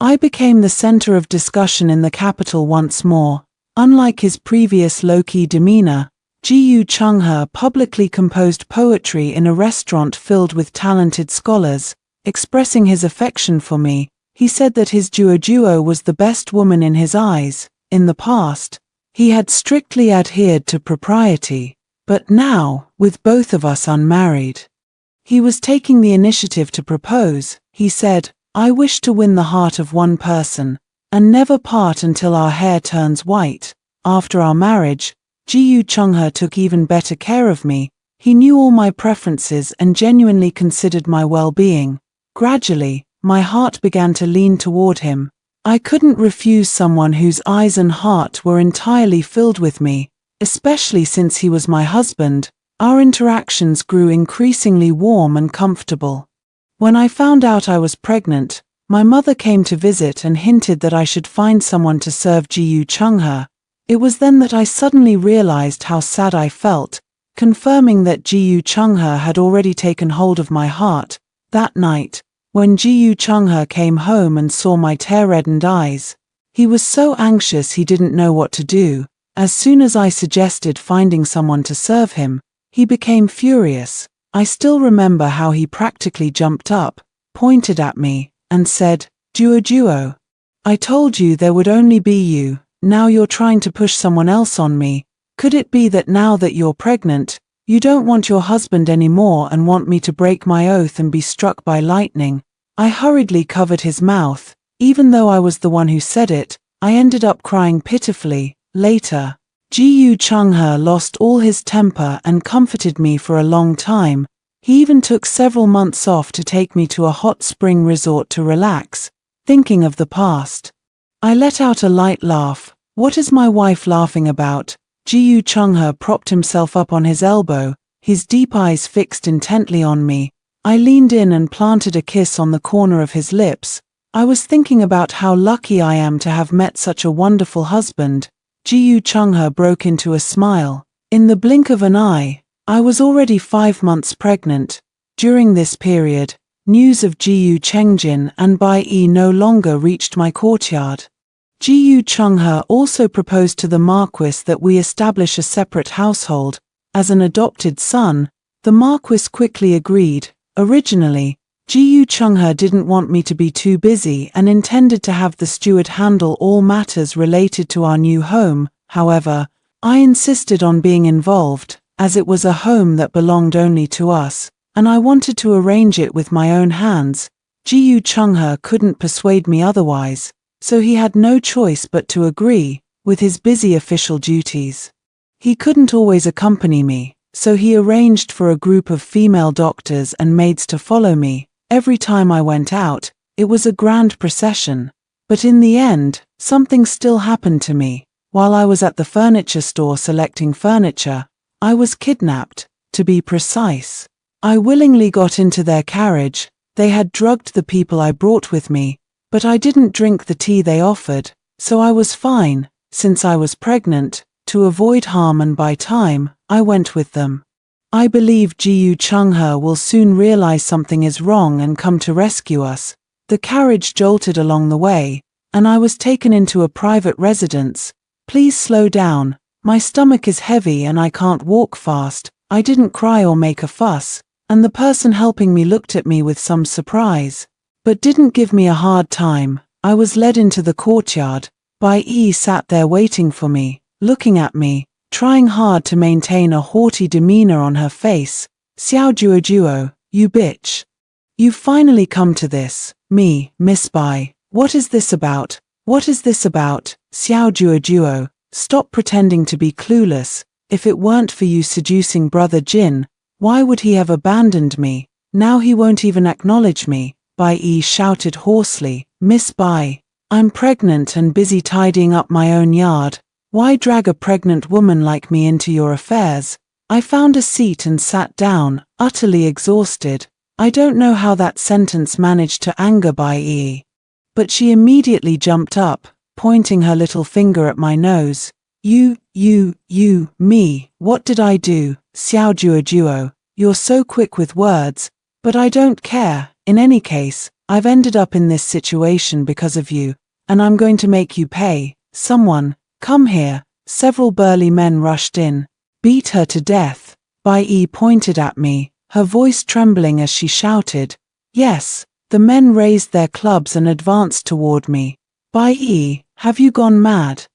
I became the center of discussion in the capital once more. Unlike his previous low-key demeanor, Ji-Yu-Chung-He publicly composed poetry in a restaurant filled with talented scholars. Expressing his affection for me, he said that his Duo was the best woman in his eyes. In the past, he had strictly adhered to propriety, but now, with both of us unmarried, he was taking the initiative to propose. He said, "I wish to win the heart of one person, and never part until our hair turns white." After our marriage, Ji-Yu-Chung-He took even better care of me. He knew all my preferences and genuinely considered my well-being. Gradually, my heart began to lean toward him. I couldn't refuse someone whose eyes and heart were entirely filled with me, especially since he was my husband. Our interactions grew increasingly warm and comfortable. When I found out I was pregnant, my mother came to visit and hinted that I should find someone to serve Ji-Yu-Chung-He. It was then that I suddenly realized how sad I felt, confirming that Ji-Yu-Chung-He had already taken hold of my heart. That night, when Ji-Yu-Chung-He came home and saw my tear-reddened eyes, he was so anxious he didn't know what to do. As soon as I suggested finding someone to serve him, he became furious. I still remember how he practically jumped up, pointed at me, and said, "Duo, I told you there would only be you. Now you're trying to push someone else on me. Could it be that now that you're pregnant, you don't want your husband anymore and want me to break my oath and be struck by lightning?" I hurriedly covered his mouth. Even though I was the one who said it, I ended up crying pitifully. Later, Ji-Yu-Chung-He lost all his temper and comforted me for a long time. He even took several months off to take me to a hot spring resort to relax, thinking of the past. I let out a light laugh. "What is my wife laughing about?" Ji-Yu-Chung-He propped himself up on his elbow, his deep eyes fixed intently on me. I leaned in and planted a kiss on the corner of his lips. I was thinking about how lucky I am to have met such a wonderful husband. Ji-Yu-Chung-He broke into a smile. In the blink of an eye, I was already 5 months pregnant. During this period, news of Ji-Yu-Chengjin and Bai-Yi no longer reached my courtyard. Ji-Yu-Chung-He also proposed to the Marquis that we establish a separate household. As an adopted son, the Marquis quickly agreed. Originally, Ji-Yu-Chung-He didn't want me to be too busy and intended to have the steward handle all matters related to our new home. However, I insisted on being involved, as it was a home that belonged only to us, and I wanted to arrange it with my own hands. Ji-Yu-Chung-He couldn't persuade me otherwise, so he had no choice but to agree, with his busy official duties. He couldn't always accompany me, so he arranged for a group of female doctors and maids to follow me. Every time I went out, it was a grand procession. But in the end, something still happened to me. While I was at the furniture store selecting furniture, I was kidnapped. To be precise, I willingly got into their carriage. They had drugged the people I brought with me, but I didn't drink the tea they offered, so I was fine. Since I was pregnant, to avoid harm, and by time, I went with them. I believe Ji Chung-he will soon realize something is wrong and come to rescue us. The carriage jolted along the way, and I was taken into a private residence. Please slow down, my stomach is heavy and I can't walk fast. I didn't cry or make a fuss, and the person helping me looked at me with some surprise, but didn't give me a hard time. I was led into the courtyard. Bai sat there waiting for me, looking at me, trying hard to maintain a haughty demeanor on her face. Xiao Juo, you bitch. You've finally come to this. Me, Miss Bai. What is this about? What is this about? Xiao Juo, stop pretending to be clueless. If it weren't for you seducing brother Jin, why would he have abandoned me? Now he won't even acknowledge me. Bai shouted hoarsely. Miss Bai, I'm pregnant and busy tidying up my own yard. Why drag a pregnant woman like me into your affairs? I found a seat and sat down, utterly exhausted. I don't know how that sentence managed to anger Bai, but she immediately jumped up, pointing her little finger at my nose. You, me, what did I do? Xiao Juo, you're so quick with words, but I don't care. In any case, I've ended up in this situation because of you, and I'm going to make you pay. Someone, come here. Several burly men rushed in. Beat her to death. Bai pointed at me, her voice trembling as she shouted. Yes. The men raised their clubs and advanced toward me. Bai, have you gone mad?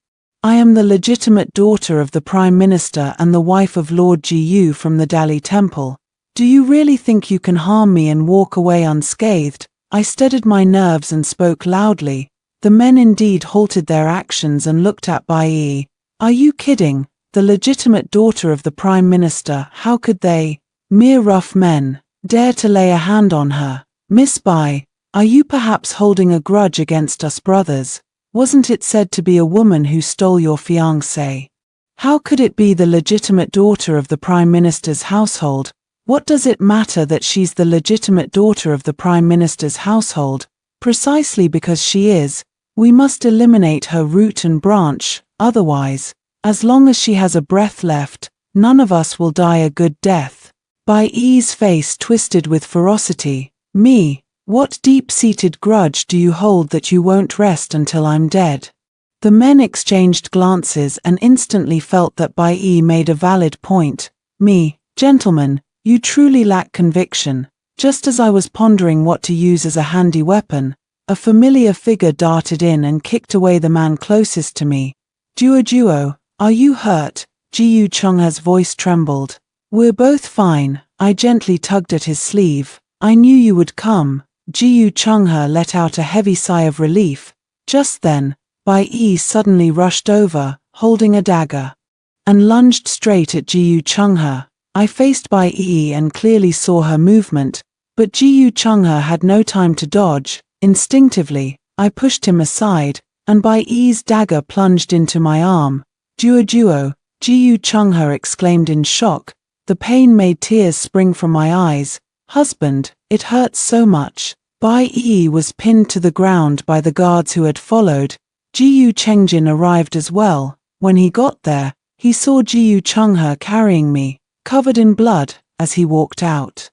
I am the legitimate daughter of the Prime Minister and the wife of Lord Jiyu from the Dali Temple. Do you really think you can harm me and walk away unscathed? I steadied my nerves and spoke loudly. The men indeed halted their actions and looked at Bai. Are you kidding? The legitimate daughter of the Prime Minister, how could they, mere rough men, dare to lay a hand on her? Miss Bai, are you perhaps holding a grudge against us brothers? Wasn't it said to be a woman who stole your fiancé? How could it be the legitimate daughter of the Prime Minister's household? What does it matter that she's the legitimate daughter of the Prime Minister's household? Precisely because she is, we must eliminate her root and branch, otherwise, as long as she has a breath left, none of us will die a good death. Bai's face twisted with ferocity. Me, what deep-seated grudge do you hold that you won't rest until I'm dead? The men exchanged glances and instantly felt that Bai made a valid point. Me, gentlemen, you truly lack conviction. Just as I was pondering what to use as a handy weapon, a familiar figure darted in and kicked away the man closest to me. Juo, are you hurt? Ji Chung-he's voice trembled. We're both fine. I gently tugged at his sleeve. I knew you would come. Ji Chung-he let out a heavy sigh of relief. Just then, Bai suddenly rushed over, holding a dagger, and lunged straight at Ji Chung-he. I faced Bai and clearly saw her movement, but Ji Chung-he had no time to dodge. Instinctively, I pushed him aside, and Bai's dagger plunged into my arm. Juo, Ji Chung-he exclaimed in shock. The pain made tears spring from my eyes. Husband, it hurts so much. Bai was pinned to the ground by the guards who had followed. Ji Chengjin arrived as well. When he got there, he saw Ji Chung-he carrying me, covered in blood, as he walked out.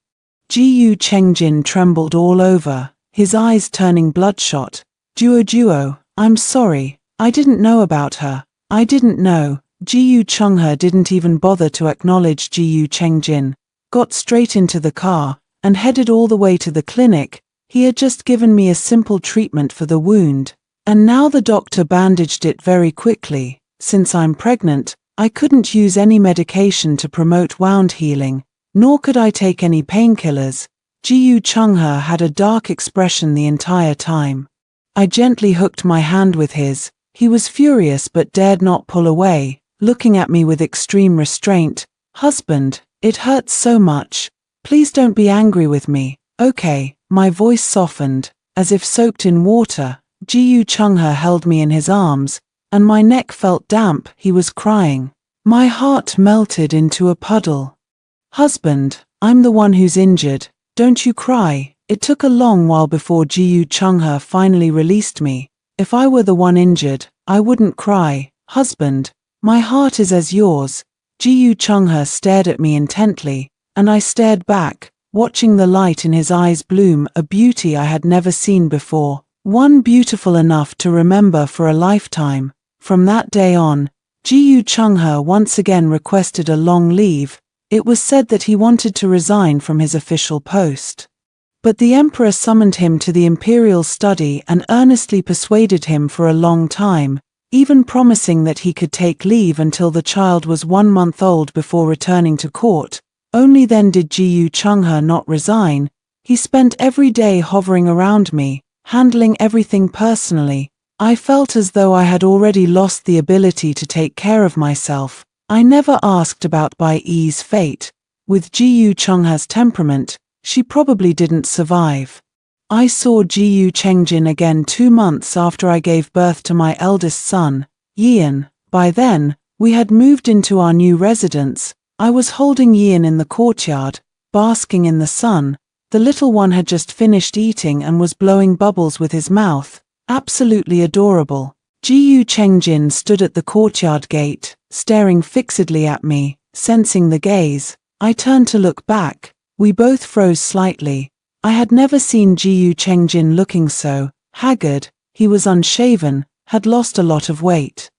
Ji Chengjin trembled all over, his eyes turning bloodshot. Juo, I'm sorry, I didn't know about her. I didn't know. Ji Chung-he didn't even bother to acknowledge Ji Chengjin, got straight into the car, and headed all the way to the clinic. He had just given me a simple treatment for the wound, and now the doctor bandaged it very quickly. Since I'm pregnant, I couldn't use any medication to promote wound healing, nor could I take any painkillers. Ji Chung-he had a dark expression the entire time. I gently hooked my hand with his. He was furious but dared not pull away, looking at me with extreme restraint. Husband, it hurts so much. Please don't be angry with me. Okay. My voice softened, as if soaked in water. Ji Chung-he held me in his arms, and my neck felt damp. He was crying. My heart melted into a puddle. Husband, I'm the one who's injured. Don't you cry. It took a long while before Ji Chung-he finally released me. If I were the one injured, I wouldn't cry. Husband, My heart is as yours. Ji Chung-he stared at me intently, and I stared back, watching the light in his eyes bloom, a beauty I had never seen before, one beautiful enough to remember for a lifetime. From that day on, Ji Chung-he once again requested a long leave. It was said that he wanted to resign from his official post. But the emperor summoned him to the imperial study and earnestly persuaded him for a long time, even promising that he could take leave until the child was 1 month old before returning to court. Only then did Ji Chung-he not resign. He spent every day hovering around me, handling everything personally. I felt as though I had already lost the ability to take care of myself. I never asked about Bai Yi's fate. With Ji Chung-he's temperament, she probably didn't survive. I saw Ji Chengjin again 2 months after I gave birth to my eldest son, Yian. By then, we had moved into our new residence. I was holding Yian in the courtyard, basking in the sun. The little one had just finished eating and was blowing bubbles with his mouth. Absolutely adorable. Ji Chengjin stood at the courtyard gate, staring fixedly at me, sensing the gaze. I turned to look back. We both froze slightly. I had never seen Ji Chengjin looking so haggard. He was unshaven, had lost a lot of weight,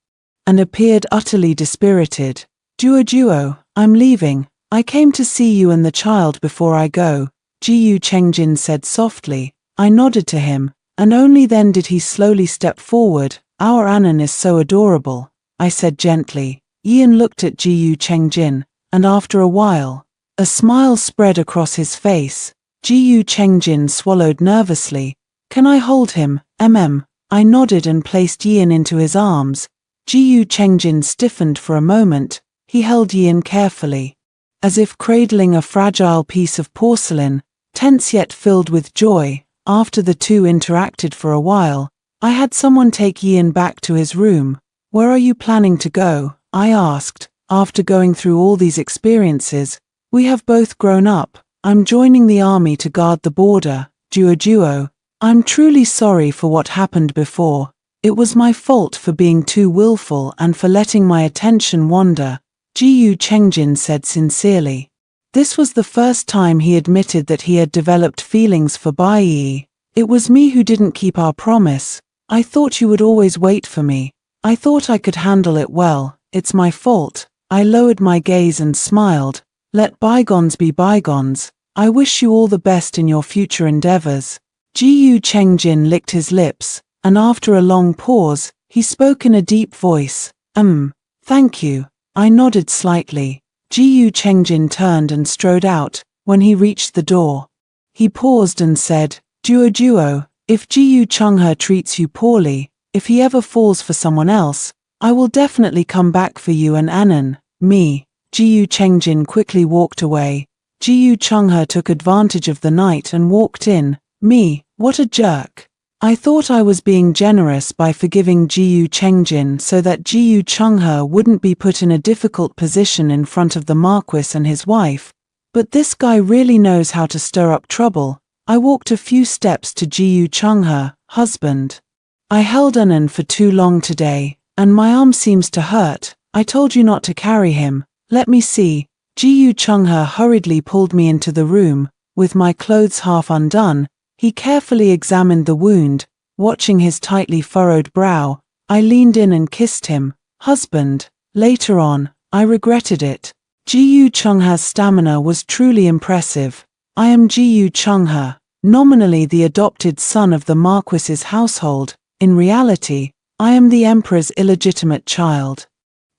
and appeared utterly dispirited. Duo, I'm leaving. I came to see you and the child before I go, Ji Chengjin said softly. I nodded to him, and only then did he slowly step forward. Our Anan is so adorable, I said gently. Yian looked at Ji Chengjin, and after a while, a smile spread across his face. Ji Chengjin swallowed nervously. Can I hold him, I nodded and placed Yian into his arms. Ji Chengjin stiffened for a moment. He held Yian carefully, as if cradling a fragile piece of porcelain, tense yet filled with joy. After the two interacted for a while, I had someone take Yian back to his room. Where are you planning to go? I asked. After going through all these experiences, we have both grown up. I'm joining the army to guard the border, Duo. I'm truly sorry for what happened before. It was my fault for being too willful and for letting my attention wander, Ji Chengjin said sincerely. This was the first time he admitted that he had developed feelings for Bai Yi. It was me who didn't keep our promise. I thought you would always wait for me. I thought I could handle it well. It's my fault. I lowered my gaze and smiled. Let bygones be bygones. I wish you all the best in your future endeavors. Ji Chengjin licked his lips, and after a long pause, he spoke in a deep voice. Thank you. I nodded slightly. Ji Chengjin turned and strode out. When he reached the door, he paused and said, Duo, if Ji Chung-he treats you poorly, if he ever falls for someone else, I will definitely come back for you and Anan. Me. Ji Chengjin quickly walked away. Ji Chung-he took advantage of the night and walked in. Me, what a jerk. I thought I was being generous by forgiving Ji Chengjin so that Ji Chung-he wouldn't be put in a difficult position in front of the Marquis and his wife. But this guy really knows how to stir up trouble. I walked a few steps to Ji Chung-he, husband. I held Anan for too long today, and my arm seems to hurt. I told you not to carry him. Let me see. Ji Chung-he hurriedly pulled me into the room. With my clothes half undone, he carefully examined the wound. Watching his tightly furrowed brow, I leaned in and kissed him. Husband. Later on, I regretted it. Ji Chung-he's stamina was truly impressive. I am Ji Chung-he, nominally the adopted son of the Marquis's household. In reality, I am the Emperor's illegitimate child.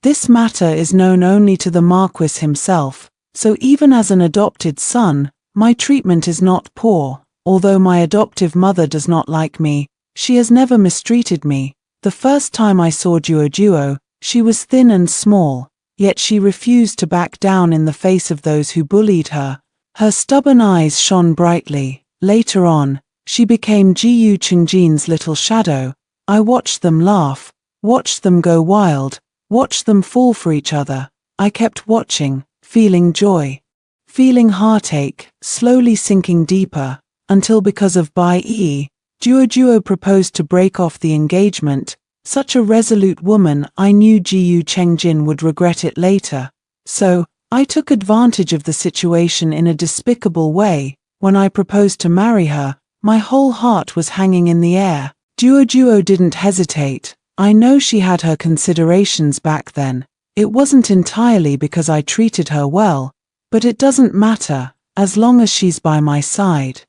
This matter is known only to the Marquis himself, so even as an adopted son, my treatment is not poor. Although my adoptive mother does not like me, she has never mistreated me. The first time I saw Duo, she was thin and small, yet she refused to back down in the face of those who bullied her. Her stubborn eyes shone brightly. Later on, she became Ji Chengjin's little shadow. I watched them laugh, watched them go wild, watched them fall for each other. I kept watching, feeling joy, feeling heartache, slowly sinking deeper, until because of Bai Yi, Duo proposed to break off the engagement. Such a resolute woman, I knew Jiyu Chengjin would regret it later. So, I took advantage of the situation in a despicable way. When I proposed to marry her, my whole heart was hanging in the air. Duo didn't hesitate. I know she had her considerations back then. It wasn't entirely because I treated her well, but it doesn't matter, as long as she's by my side.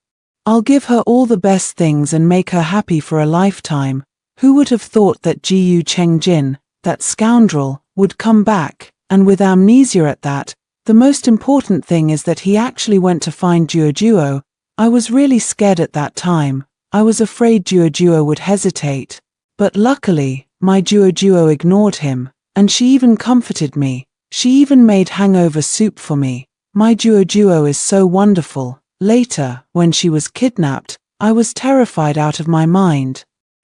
I'll give her all the best things and make her happy for a lifetime. Who would have thought that Jiyu Chengjin, that scoundrel, would come back, and with amnesia at that? The most important thing is that he actually went to find Duo. I was really scared at that time. I was afraid Duo would hesitate. But luckily, my Duo ignored him, and she even comforted me. She even made hangover soup for me. My Duo is so wonderful. Later, when she was kidnapped, I was terrified out of my mind.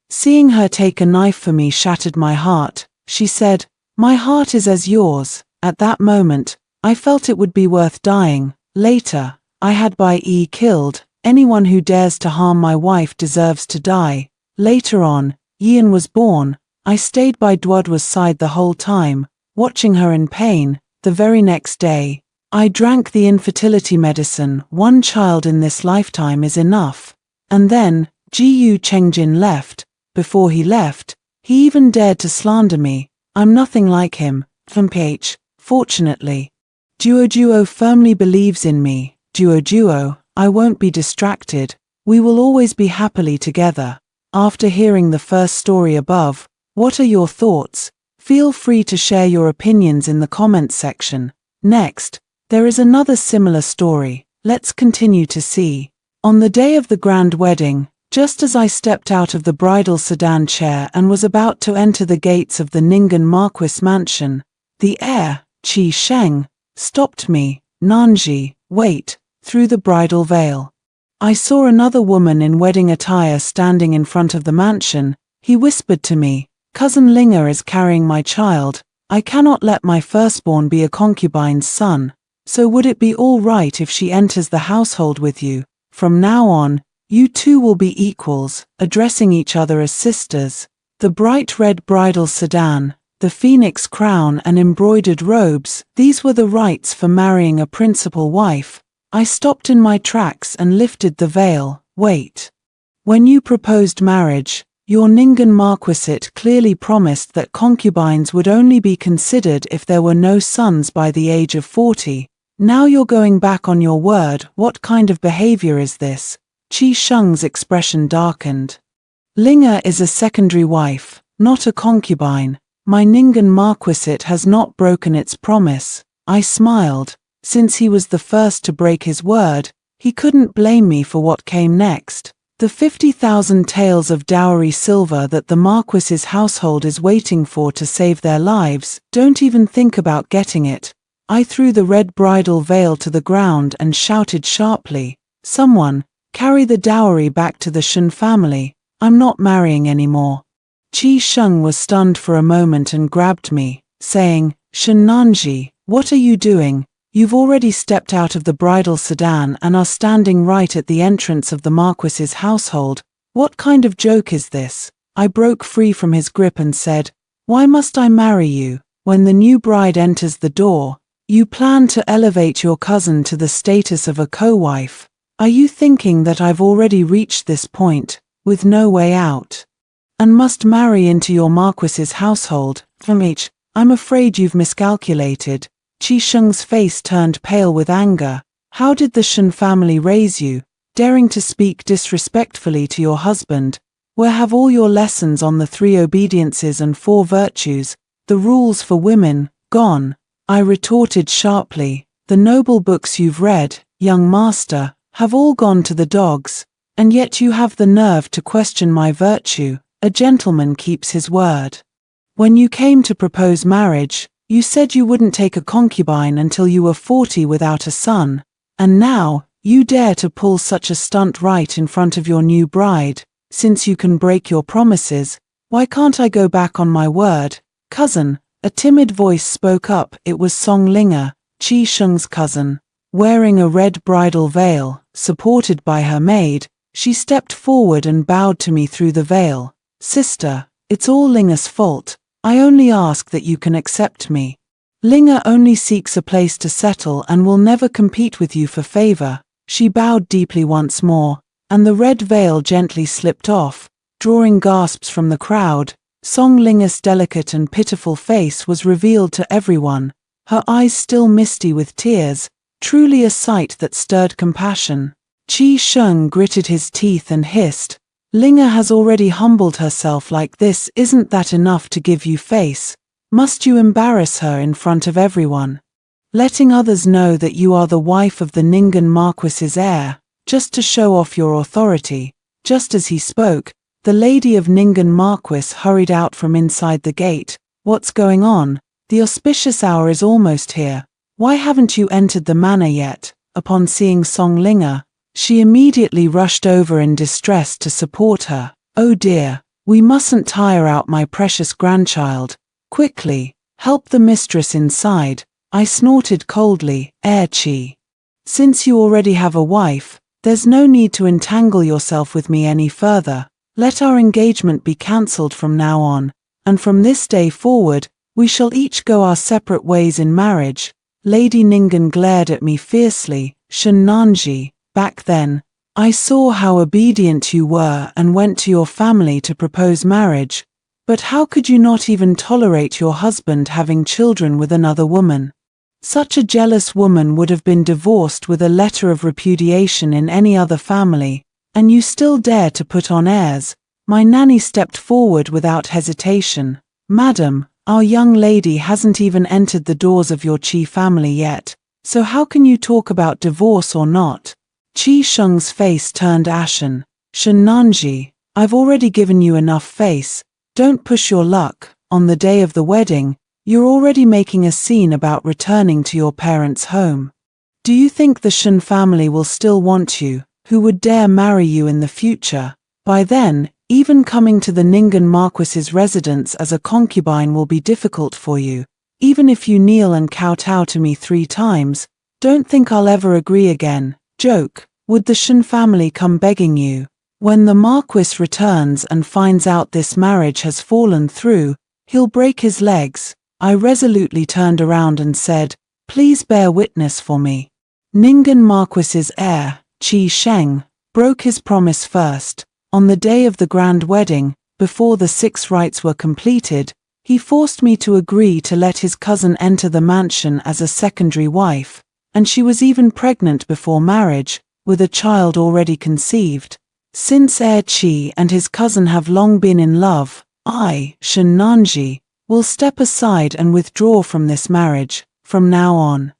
Seeing her take a knife for me shattered my heart. She said, "My heart is as yours." At that moment, I felt it would be worth dying. Later, I had by killed. Anyone who dares to harm my wife deserves to die. Later on, Yian was born. I stayed by Duo's side the whole time, watching her in pain. The very next day, I drank the infertility medicine. One child in this lifetime is enough. And then, Jiyu Chengjin left. Before he left, he even dared to slander me. I'm nothing like him. Fortunately, Duo firmly believes in me. Duo, I won't be distracted. We will always be happily together. After hearing the first story above, what are your thoughts? Feel free to share your opinions in the comments section. Next, there is another similar story. Let's continue to see. On the day of the grand wedding, just as I stepped out of the bridal sedan chair and was about to enter the gates of the Ningen Marquis mansion, the heir, Qi Sheng, stopped me. Nanji, wait, through the bridal veil. I saw another woman in wedding attire standing in front of the mansion. He whispered to me, "Cousin Linga is carrying my child. I cannot let my firstborn be a concubine's son. So would it be all right if she enters the household with you? From now on, you two will be equals," addressing each other as sisters. The bright red bridal sedan, the phoenix crown and embroidered robes, these were the rites for marrying a principal wife. I stopped in my tracks and lifted the veil. Wait. When you proposed marriage, your Ningen Marquisate clearly promised that concubines would only be considered if there were no sons by the age of 40. Now you're going back on your word. What kind of behavior is this? Qi Sheng's expression darkened. Linga is a secondary wife, not a concubine. My Ningen Marquisate has not broken its promise. I smiled. Since he was the first to break his word, he couldn't blame me for what came next. The 50,000 taels of dowry silver that the Marquis's household is waiting for to save their lives, don't even think about getting it. I threw the red bridal veil to the ground and shouted sharply, "Someone, carry the dowry back to the Shen family. I'm not marrying anymore." Qi Sheng was stunned for a moment and grabbed me, saying, "Shen Nanji, what are you doing? You've already stepped out of the bridal sedan and are standing right at the entrance of the Marquis's household. What kind of joke is this?" I broke free from his grip and said, "Why must I marry you? When the new bride enters the door, you plan to elevate your cousin to the status of a co-wife. Are you thinking that I've already reached this point, with no way out, and must marry into your Marquis's household? I'm afraid you've miscalculated." Qi Sheng's face turned pale with anger. "How did the Shen family raise you, daring to speak disrespectfully to your husband? Where have all your lessons on the 3 obediences and 4 virtues, the rules for women, gone?" I retorted sharply. "The noble books you've read, young master, have all gone to the dogs, and yet you have the nerve to question my virtue. A gentleman keeps his word. When you came to propose marriage, you said you wouldn't take a concubine until you were 40 without a son, and now, you dare to pull such a stunt right in front of your new bride. Since you can break your promises, why can't I go back on my word?" "Cousin," a timid voice spoke up. It was Song Linga, Qi Sheng's cousin. Wearing a red bridal veil, supported by her maid, she stepped forward and bowed to me through the veil. "Sister, It's all Linga's fault. I only ask that you can accept me. Linga only seeks a place to settle and will never compete with you for favor." She bowed deeply once more, and the red veil gently slipped off, drawing gasps from the crowd. Song Linga's delicate and pitiful face was revealed to everyone, her eyes still misty with tears, truly a sight that stirred compassion. Qi Sheng gritted his teeth and hissed, "Linga has already humbled herself like this. Isn't that enough to give you face? Must you embarrass her in front of everyone? Letting others know that you are the wife of the Ningen Marquis's heir, just to show off your authority." Just as he spoke, the lady of Ningen Marquis hurried out from inside the gate. "What's going on? The auspicious hour is almost here. Why haven't you entered the manor yet?" Upon seeing Song Linga, she immediately rushed over in distress to support her. "Oh dear, we mustn't tire out my precious grandchild. Quickly, help the mistress inside." I snorted coldly, Qi. "Since you already have a wife, there's no need to entangle yourself with me any further. Let our engagement be cancelled from now on, and from this day forward, we shall each go our separate ways in marriage." Lady Ningen glared at me fiercely. "Shen Nanji, back then, I saw how obedient you were and went to your family to propose marriage. But how could you not even tolerate your husband having children with another woman? Such a jealous woman would have been divorced with a letter of repudiation in any other family, and you still dare to put on airs." My nanny stepped forward without hesitation. "Madam, our young lady hasn't even entered the doors of your Qi family yet, so how can you talk about divorce or not?" Qi Sheng's face turned ashen. "Shen Nanji, I've already given you enough face. Don't push your luck. On the day of the wedding, you're already making a scene about returning to your parents' home. Do you think the Shen family will still want you? Who would dare marry you in the future? By then, even coming to the Ningen Marquis's residence as a concubine will be difficult for you. Even if you kneel and kowtow to me 3 times, don't think I'll ever agree again." Joke, would the Shen family come begging you? When the Marquis returns and finds out this marriage has fallen through, he'll break his legs. I resolutely turned around and said, "Please bear witness for me." Ningen Marquis's heir, Qi Sheng, broke his promise first. On the day of the grand wedding, before the 6 rites were completed, he forced me to agree to let his cousin enter the mansion as a secondary wife, and she was even pregnant before marriage, with a child already conceived. Since Heir Qi and his cousin have long been in love, I, Shen Nanji, will step aside and withdraw from this marriage. From now on,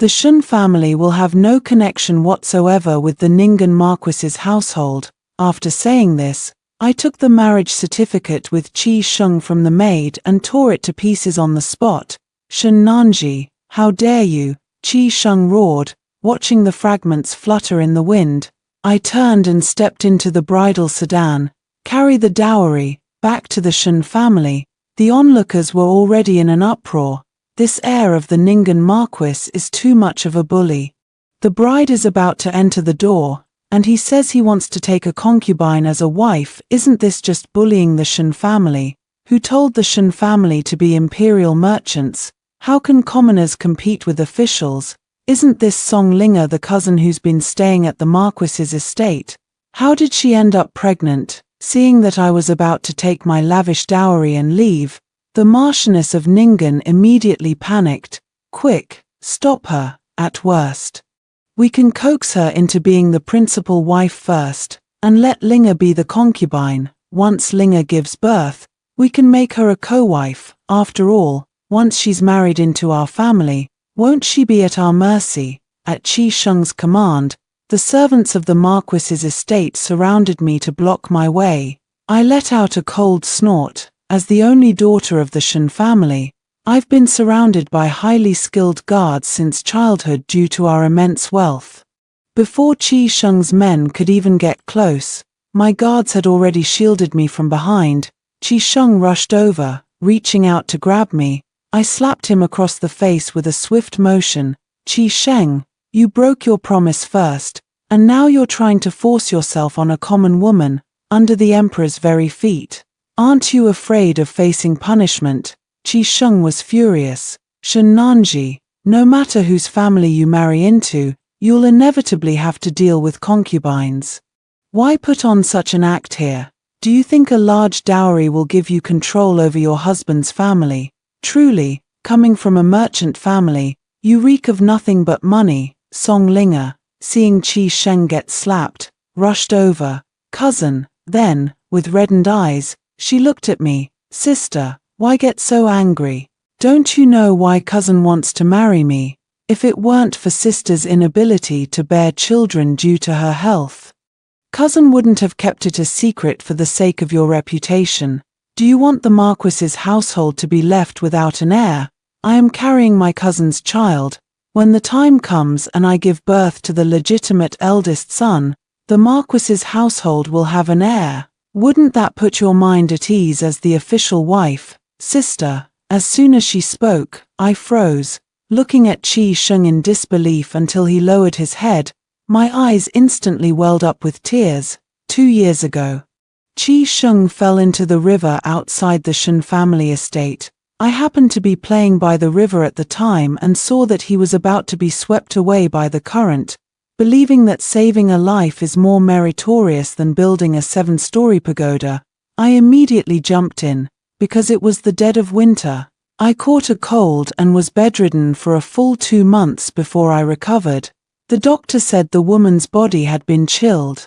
the Shen family will have no connection whatsoever with the Ningen Marquis's household. After saying this, I took the marriage certificate with Qi Sheng from the maid and tore it to pieces on the spot. "Shen Nanji, how dare you?" Qi Sheng roared, watching the fragments flutter in the wind. I turned and stepped into the bridal sedan. "Carry the dowry back to the Shen family." The onlookers were already in an uproar. This heir of the Ningen Marquis is too much of a bully. The bride is about to enter the door, and he says he wants to take a concubine as a wife. Isn't this just bullying the Shen family? Who told the Shen family to be imperial merchants? How can commoners compete with officials? Isn't this Song Linga the cousin who's been staying at the Marquis's estate? How did she end up pregnant? Seeing that I was about to take my lavish dowry and leave, the Marchioness of Ningen immediately panicked. "Quick, stop her. At worst, we can coax her into being the principal wife first, and let Linga be the concubine. Once Linga gives birth, we can make her a co-wife. After all, once she's married into our family, won't she be at our mercy?" At Qi Sheng's command, the servants of the Marquis's estate surrounded me to block my way. I let out a cold snort. As the only daughter of the Shen family, I've been surrounded by highly skilled guards since childhood due to our immense wealth. Before Qi Sheng's men could even get close, my guards had already shielded me from behind. Qi Sheng rushed over, reaching out to grab me. I slapped him across the face with a swift motion. "Qi Sheng, you broke your promise first, and now you're trying to force yourself on a common woman, under the emperor's very feet." Aren't you afraid of facing punishment? Qi Sheng was furious. Shen Nanji, no matter whose family you marry into, you'll inevitably have to deal with concubines. Why put on such an act here? Do you think a large dowry will give you control over your husband's family? Truly, coming from a merchant family, you reek of nothing but money. Song Linger, seeing Qi Sheng get slapped, rushed over. Cousin, then, with reddened eyes, she looked at me. Sister, why get so angry? Don't you know why cousin wants to marry me? If it weren't for sister's inability to bear children due to her health, cousin wouldn't have kept it a secret for the sake of your reputation. Do you want the Marquis's household to be left without an heir? I am carrying my cousin's child. When the time comes and I give birth to the legitimate eldest son, the Marquis's household will have an heir. Wouldn't that put your mind at ease as the official wife? Sister, as soon as she spoke, I froze, looking at Qi Sheng in disbelief until he lowered his head. My eyes instantly welled up with tears. 2 years ago, Qi Sheng fell into the river outside the Shen family estate. I happened to be playing by the river at the time and saw that he was about to be swept away by the current. Believing that saving a life is more meritorious than building a 7-story pagoda, I immediately jumped in, because it was the dead of winter. I caught a cold and was bedridden for a full 2 months before I recovered. The doctor said the woman's body had been chilled,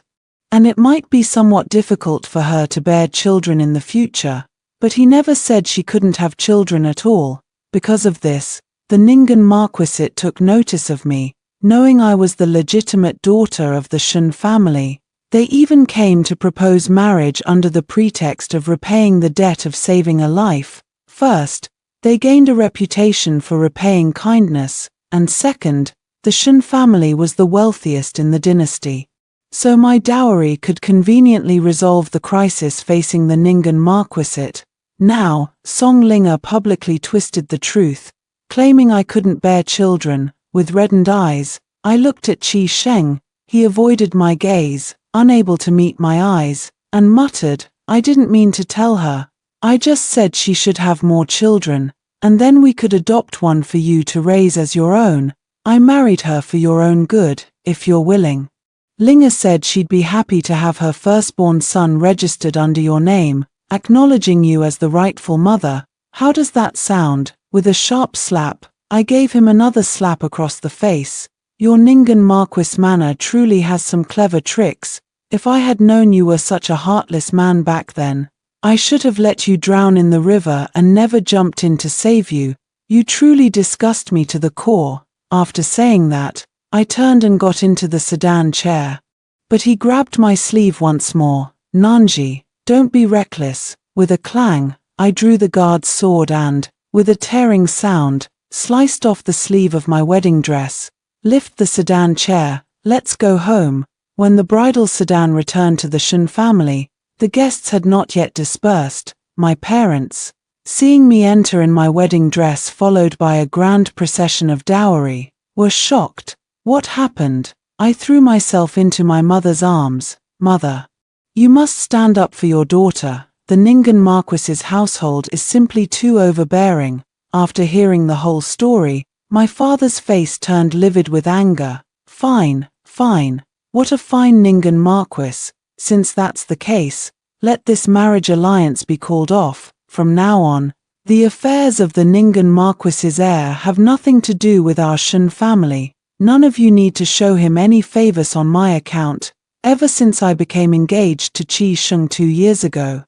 and it might be somewhat difficult for her to bear children in the future, but he never said she couldn't have children at all. Because of this, the Ningen Marquisate took notice of me, knowing I was the legitimate daughter of the Shen family. They even came to propose marriage under the pretext of repaying the debt of saving a life. First, they gained a reputation for repaying kindness, and second, the Shen family was the wealthiest in the dynasty. So my dowry could conveniently resolve the crisis facing the Ningen Marquisate. Now, Song Linger publicly twisted the truth, claiming I couldn't bear children. With reddened eyes, I looked at Qi Sheng. He avoided my gaze, unable to meet my eyes, and muttered, I didn't mean to tell her. I just said she should have more children, and then we could adopt one for you to raise as your own. I married her for your own good, if you're willing. Linger said she'd be happy to have her firstborn son registered under your name, acknowledging you as the rightful mother. How does that sound? With a sharp slap, I gave him another slap across the face. Your Ningen Marquis manner truly has some clever tricks. If I had known you were such a heartless man back then, I should have let you drown in the river and never jumped in to save you. You truly disgust me to the core. After saying that, I turned and got into the sedan chair. But he grabbed my sleeve once more. Nanji, don't be reckless. With a clang, I drew the guard's sword and, with a tearing sound, sliced off the sleeve of my wedding dress. Lift the sedan chair, let's go home. When the bridal sedan returned to the Shen family, the guests had not yet dispersed. My parents, seeing me enter in my wedding dress followed by a grand procession of dowry, were shocked. What happened? I threw myself into my mother's arms. Mother, you must stand up for your daughter. The Ningen Marquis's household is simply too overbearing. After hearing the whole story, my father's face turned livid with anger. Fine, fine. What a fine Ningen Marquis. Since that's the case, let this marriage alliance be called off. From now on, the affairs of the Ningen Marquis's heir have nothing to do with our Shen family. None of you need to show him any favors on my account. Ever since I became engaged to Qi Sheng 2 years ago,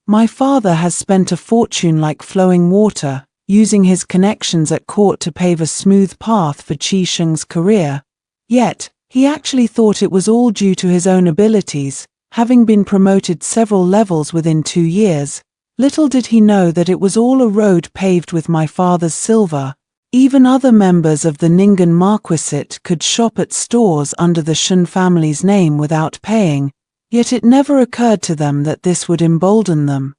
my father has spent a fortune like flowing water, using his connections at court to pave a smooth path for Qi Sheng's career. Yet, he actually thought it was all due to his own abilities, having been promoted several levels within 2 years. Little did he know that it was all a road paved with my father's silver. Even other members of the Ningen Marquisate could shop at stores under the Shen family's name without paying, yet it never occurred to them that this would embolden them,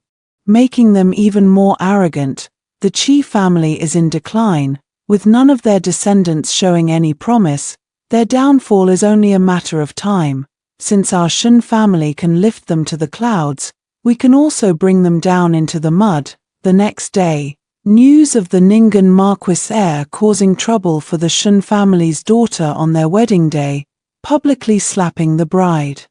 making them even more arrogant. The Qi family is in decline, with none of their descendants showing any promise. Their downfall is only a matter of time. Since our Shen family can lift them to the clouds, We can also bring them down into the mud. The next day, news of the Ningen Marquis heir causing trouble for the Shun family's daughter on their wedding day, publicly slapping the bride,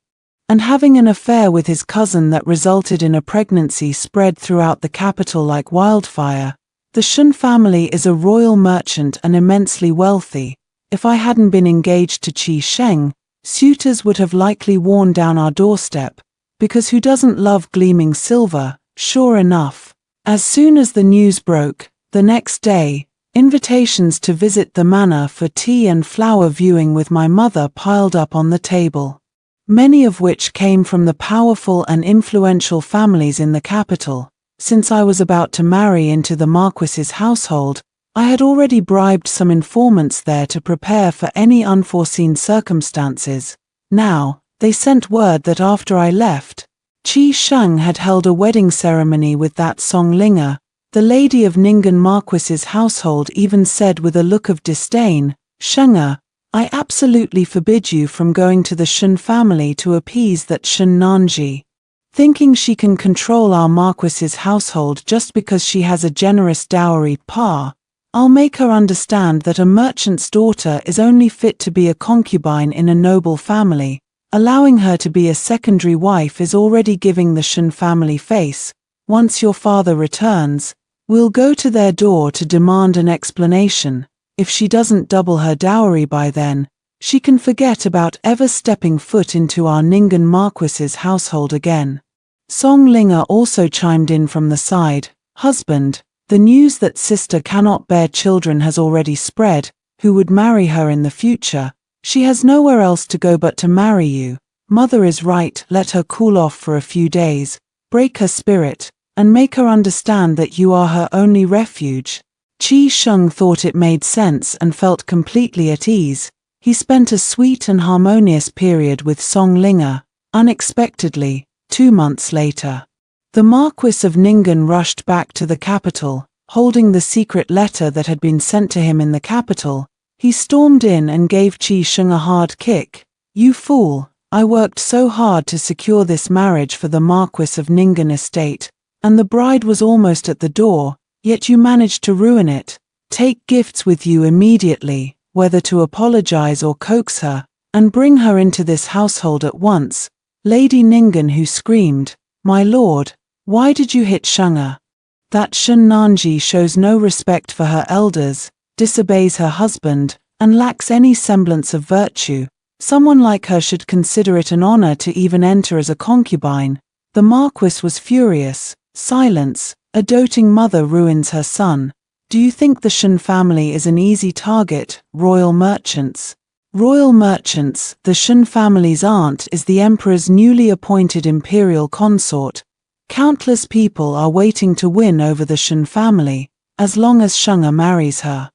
and having an affair with his cousin that resulted in a pregnancy spread throughout the capital like wildfire. The Shun family is a royal merchant and immensely wealthy. If I hadn't been engaged to Qi Sheng, suitors would have likely worn down our doorstep, because who doesn't love gleaming silver? Sure enough, as soon as the news broke, the next day, invitations to visit the manor for tea and flower viewing with my mother piled up on the table, many of which came from the powerful and influential families in the capital. Since I was about to marry into the Marquis's household, I had already bribed some informants there to prepare for any unforeseen circumstances. Now, they sent word that after I left, Qi Sheng had held a wedding ceremony with that Song Linga. The lady of Ningen Marquis's household even said with a look of disdain, "Sheng'er, I absolutely forbid you from going to the Shun family to appease that Shun Nanji. Thinking she can control our Marquis's household just because she has a generous dowry pa. I'll make her understand that a merchant's daughter is only fit to be a concubine in a noble family. Allowing her to be a secondary wife is already giving the Shun family face. Once your father returns, we'll go to their door to demand an explanation. If she doesn't double her dowry by then, she can forget about ever stepping foot into our Ningen Marquis's household again." Song Linga also chimed in from the side, "Husband, the news that sister cannot bear children has already spread. Who would marry her in the future? She has nowhere else to go but to marry you. Mother is right, let her cool off for a few days, break her spirit, and make her understand that you are her only refuge." Qi Sheng thought it made sense and felt completely at ease. He spent a sweet and harmonious period with Song Linga. Unexpectedly, 2 months later, the Marquis of Ningen rushed back to the capital, holding the secret letter that had been sent to him in the capital. He stormed in and gave Qi Sheng a hard kick. "You fool, I worked so hard to secure this marriage for the Marquis of Ningen estate, and the bride was almost at the door, yet you managed to ruin it. Take gifts with you immediately, whether to apologize or coax her, and bring her into this household at once." Lady Ningen, who screamed, "My lord, why did you hit Sheng'er? That Shun Nanji shows no respect for her elders, disobeys her husband, and lacks any semblance of virtue. Someone like her should consider it an honor to even enter as a concubine." The Marquis was furious. "Silence, a doting mother ruins her son. Do you think the Shun family is an easy target? Royal merchants. Royal merchants, the Shun family's aunt is the emperor's newly appointed imperial consort. Countless people are waiting to win over the Shun family, as long as Sheng'er marries her.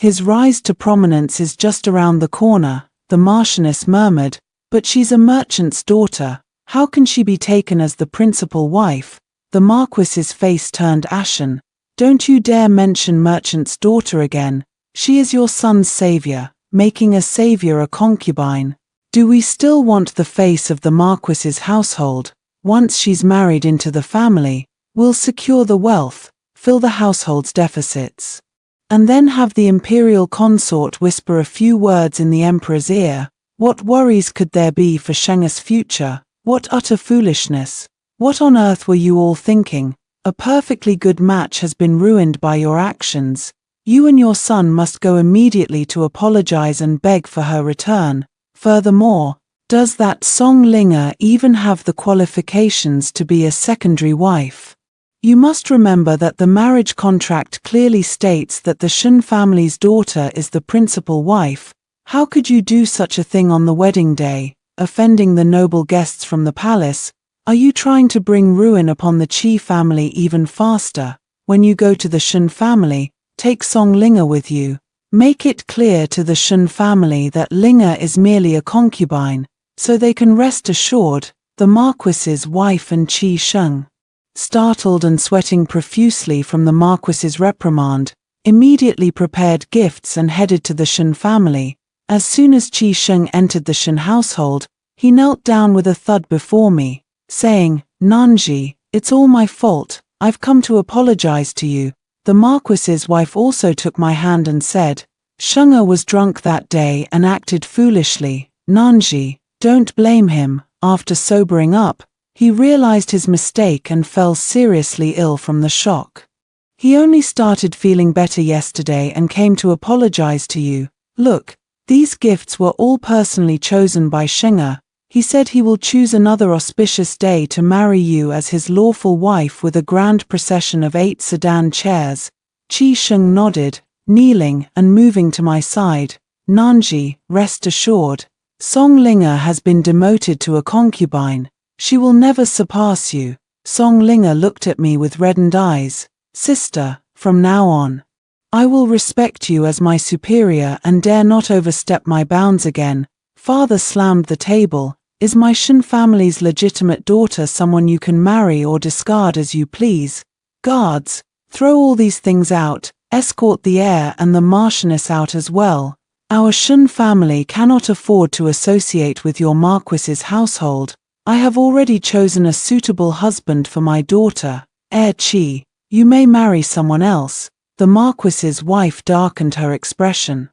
His rise to prominence is just around the corner," the Marchioness murmured, "but she's a merchant's daughter. How can she be taken as the principal wife?" The Marquis's face turned ashen. "Don't you dare mention merchant's daughter again. She is your son's savior, making a savior a concubine. Do we still want the face of the Marquis's household? Once she's married into the family, we'll secure the wealth, fill the household's deficits, and then have the imperial consort whisper a few words in the emperor's ear. What worries could there be for Sheng'er's future? What utter foolishness! What on earth were you all thinking? A perfectly good match has been ruined by your actions. You and your son must go immediately to apologize and beg for her return. Furthermore, does that Song Linga even have the qualifications to be a secondary wife? You must remember that the marriage contract clearly states that the Shun family's daughter is the principal wife. How could you do such a thing on the wedding day, offending the noble guests from the palace? Are you trying to bring ruin upon the Qi family even faster? When you go to the Shun family, take Song Linga with you. Make it clear to the Shun family that Linga is merely a concubine, so they can rest assured, the Marquis's wife and Qi Sheng, startled and sweating profusely from the Marquis's reprimand, immediately prepared gifts and headed to the Shun family. As soon as Qi Sheng entered the Shun household, he knelt down with a thud before me, saying, "Nanji, It's all my fault. I've come to apologize to you." The Marquis's wife also took my hand and said, "Shunga was drunk that day and acted foolishly. Nanji, don't blame him." After sobering up, he realized his mistake and fell seriously ill from the shock. "He only started feeling better yesterday and came to apologize to you. Look, these gifts were all personally chosen by Shunga. He said he will choose another auspicious day to marry you as his lawful wife with a grand procession of 8 sedan chairs." Qi Sheng nodded, kneeling and moving to my side. "Nanji, rest assured. Song Linga has been demoted to a concubine. She will never surpass you." Song Linga looked at me with reddened eyes. "Sister, from now on, I will respect you as my superior and dare not overstep my bounds again." Father slammed the table. "Is my Shen family's legitimate daughter someone you can marry or discard as you please? Guards, throw all these things out, escort the heir and the Marchioness out as well. Our Shen family cannot afford to associate with your Marquis's household. I have already chosen a suitable husband for my daughter, Heir Qi. You may marry someone else." The Marquis's wife darkened her expression.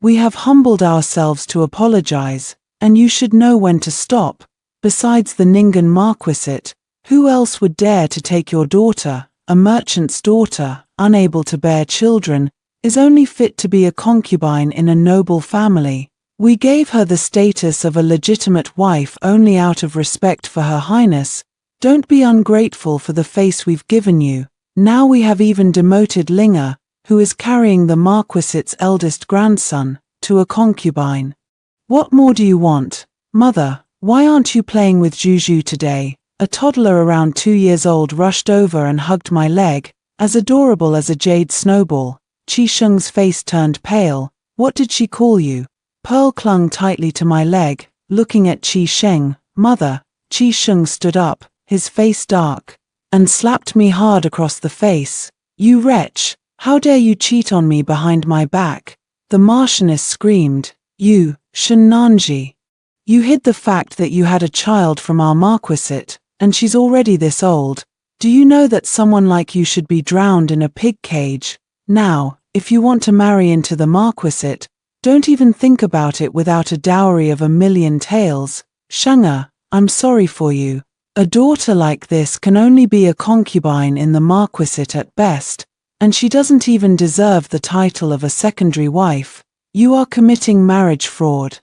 "We have humbled ourselves to apologize, and you should know when to stop. Besides the Ningen Marquisate, who else would dare to take your daughter? A merchant's daughter, unable to bear children, is only fit to be a concubine in a noble family. We gave her the status of a legitimate wife only out of respect for Her Highness. Don't be ungrateful for the face we've given you. Now we have even demoted Linga, who is carrying the Marquisate's eldest grandson, to a concubine. What more do you want? Mother, why aren't you playing with Juju today?" A toddler around 2 years old rushed over and hugged my leg, as adorable as a jade snowball. Qi Sheng's face turned pale. "What did she call you?" Pearl clung tightly to my leg, looking at Qi Sheng. "Mother." Qi Sheng stood up, his face dark, and slapped me hard across the face. "You wretch! How dare you cheat on me behind my back?" The Marchioness screamed. "You, Shen Nanji! You hid the fact that you had a child from our Marquisate, and she's already this old. Do you know that someone like you should be drowned in a pig cage? Now, if you want to marry into the Marquisate, don't even think about it without a dowry of 1,000,000 taels. Shunga, I'm sorry for you. A daughter like this can only be a concubine in the Marquisate at best, and she doesn't even deserve the title of a secondary wife. You are committing marriage fraud.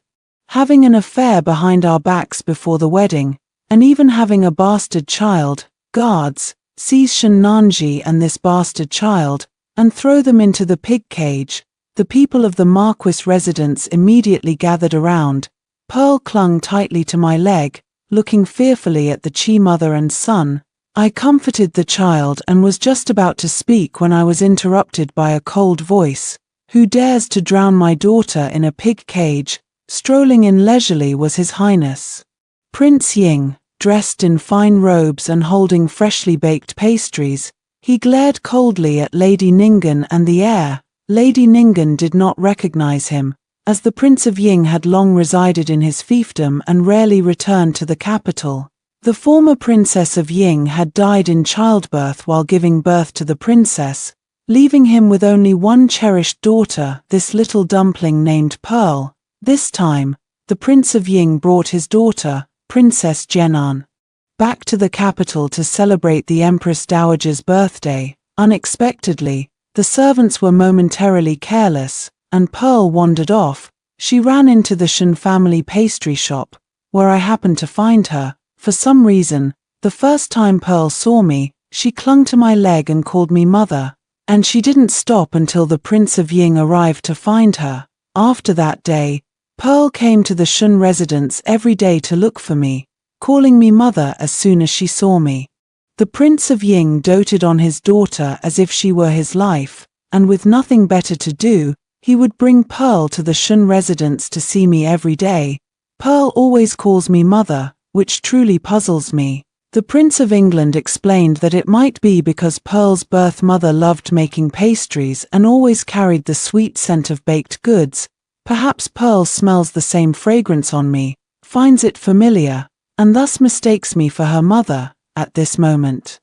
Having an affair behind our backs before the wedding, and even having a bastard child. Guards, seize Shen Nanji and this bastard child, and throw them into the pig cage." The people of the Marquis residence immediately gathered around. Pearl clung tightly to my leg, looking fearfully at the Qi mother and son. I comforted the child and was just about to speak when I was interrupted by a cold voice. "Who dares to drown my daughter in a pig cage?" Strolling in leisurely was His Highness Prince Ying, dressed in fine robes and holding freshly baked pastries. He glared coldly at Lady Ningen and the heir. Lady Ningen did not recognize him, as the Prince of Ying had long resided in his fiefdom and rarely returned to the capital. The former Princess of Ying had died in childbirth while giving birth to the princess, leaving him with only one cherished daughter, this little dumpling named Pearl. This time, the Prince of Ying brought his daughter, Princess Jianan, back to the capital to celebrate the Empress Dowager's birthday. Unexpectedly, the servants were momentarily careless, and Pearl wandered off. She ran into the Shen family pastry shop, where I happened to find her. For some reason, the first time Pearl saw me, she clung to my leg and called me mother, and she didn't stop until the Prince of Ying arrived to find her. After that day, Pearl came to the Shen residence every day to look for me, calling me mother as soon as she saw me. The Prince of Ying doted on his daughter as if she were his life, and with nothing better to do, he would bring Pearl to the Shen residence to see me every day. Pearl always calls me mother, which truly puzzles me. The Prince of England explained that it might be because Pearl's birth mother loved making pastries and always carried the sweet scent of baked goods. Perhaps Pearl smells the same fragrance on me, finds it familiar, and thus mistakes me for her mother. at this moment.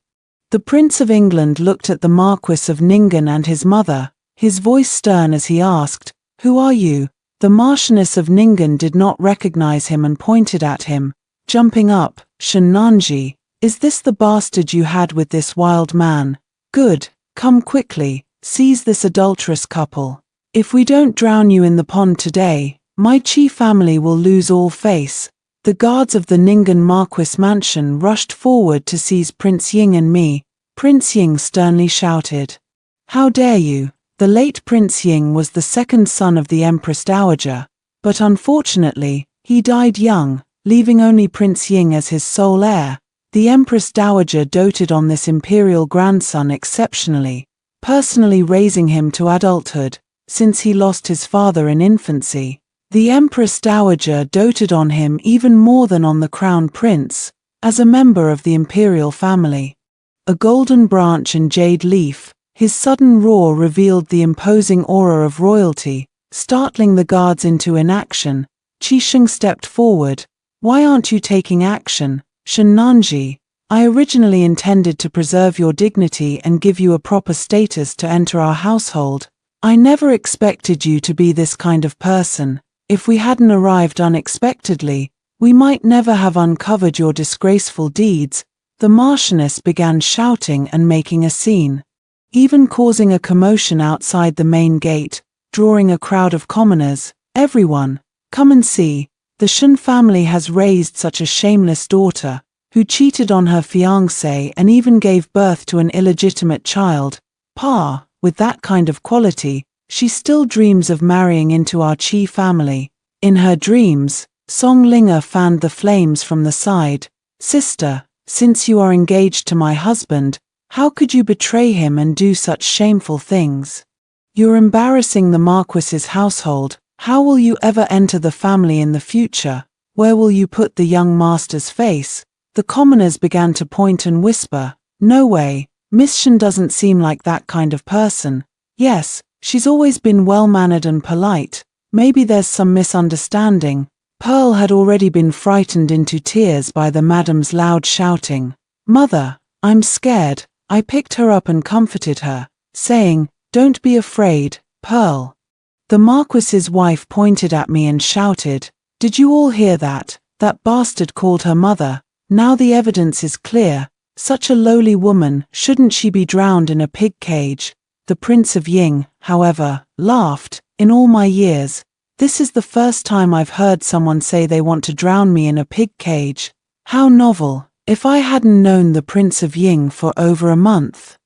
The Prince of England looked at the Marquis of Ningen and his mother, his voice stern as he asked, "Who are you?" The Marchioness of Ningen did not recognize him and pointed at him, jumping up. "Shenanji, is this the bastard you had with this wild man? Good, come quickly, seize this adulterous couple. If we don't drown you in the pond today, my chief family will lose all face." The guards of the Ningen Marquis mansion rushed forward to seize Prince Ying and me. Prince Ying sternly shouted, "How dare you?" The late Prince Ying was the second son of the Empress Dowager, but unfortunately, he died young, leaving only Prince Ying as his sole heir. The Empress Dowager doted on this imperial grandson exceptionally, personally raising him to adulthood, since he lost his father in infancy. The Empress Dowager doted on him even more than on the Crown Prince, as a member of the imperial family. A golden branch and jade leaf, his sudden roar revealed the imposing aura of royalty, startling the guards into inaction. Qi Sheng stepped forward. "Why aren't you taking action, Shenanji? I originally intended to preserve your dignity and give you a proper status to enter our household. I never expected you to be this kind of person. If we hadn't arrived unexpectedly, we might never have uncovered your disgraceful deeds." The Marchioness began shouting and making a scene, even causing a commotion outside the main gate, drawing a crowd of commoners. "Everyone, come and see, the Shen family has raised such a shameless daughter, who cheated on her fiancé and even gave birth to an illegitimate child. Pa, with that kind of quality, she still dreams of marrying into our Qi family." In her dreams, Song Linga fanned the flames from the side. "Sister, since you are engaged to my husband, how could you betray him and do such shameful things? You're embarrassing the Marquis's household. How will you ever enter the family in the future? Where will you put the young master's face?" The commoners began to point and whisper, "No way, Miss Shen doesn't seem like that kind of person. Yes, she's always been well-mannered and polite. Maybe there's some misunderstanding." Pearl had already been frightened into tears by the madam's loud shouting. "Mother, I'm scared." I picked her up and comforted her, saying, "Don't be afraid, Pearl." The Marquis's wife pointed at me and shouted, "Did you all hear that? That bastard called her mother. Now the evidence is clear. Such a lowly woman, shouldn't she be drowned in a pig cage?" The Prince of Ying, however, laughed. "In all my years, this is the first time I've heard someone say they want to drown me in a pig cage. How novel. If I hadn't known the Prince of Ying for over a month,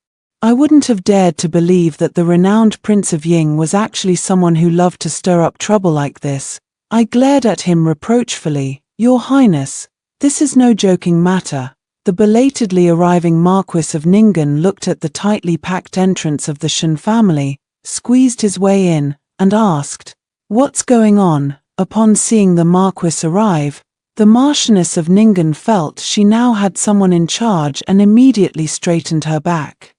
I wouldn't have dared to believe that the renowned Prince of Ying was actually someone who loved to stir up trouble like this." I glared at him reproachfully. "Your Highness, this is no joking matter." The belatedly arriving Marquis of Ningen looked at the tightly packed entrance of the Shen family, squeezed his way in, and asked, "What's going on?" Upon seeing the Marquis arrive, the Marchioness of Ningen felt she now had someone in charge and immediately straightened her back,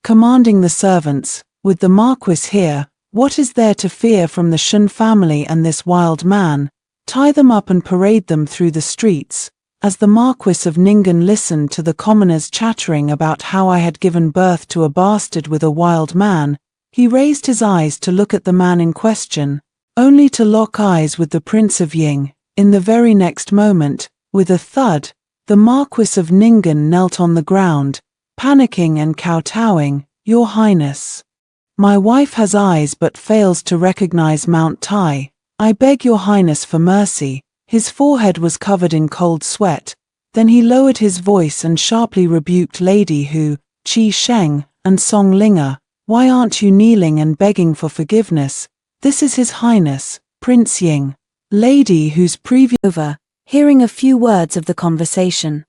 commanding the servants, "With the Marquis here, what is there to fear from the Shen family and this wild man? Tie them up and parade them through the streets." As the Marquis of Ningen listened to the commoners chattering about how I had given birth to a bastard with a wild man, he raised his eyes to look at the man in question, only to lock eyes with the Prince of Ying. In the very next moment, with a thud, the Marquis of Ningen knelt on the ground, panicking and kowtowing. "Your Highness, my wife has eyes but fails to recognize Mount Tai. I beg your Highness for mercy." His forehead was covered in cold sweat. Then he lowered his voice and sharply rebuked Lady Hu, Qi Sheng, and Song Linga. "Why aren't you kneeling and begging for forgiveness? This is His Highness, Prince Ying." Lady Hu's previous over, hearing a few words of the conversation.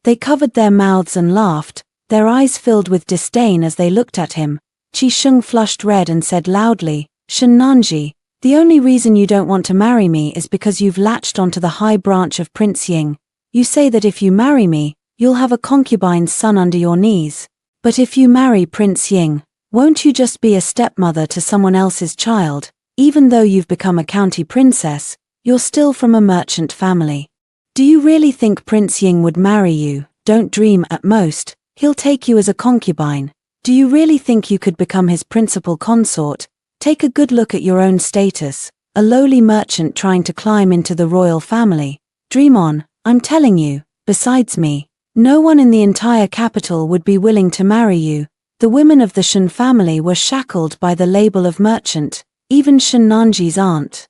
They covered their mouths and laughed, their eyes filled with disdain as they looked at him. Qi Sheng flushed red and said loudly, "Shenanji, the only reason you don't want to marry me is because you've latched onto the high branch of Prince Ying. You say that if you marry me, you'll have a concubine's son under your knees. But if you marry Prince Ying, won't you just be a stepmother to someone else's child? Even though you've become a county princess, you're still from a merchant family. Do you really think Prince Ying would marry you?" don't dream. At most, he'll take you as a concubine. Do you really think you could become his principal consort? Take a good look at your own status, a lowly merchant trying to climb into the royal family. Dream on, I'm telling you. Besides me, no one in the entire capital would be willing to marry you. The women of the Shen family were shackled by the label of merchant. Even Shen Nanji's aunt,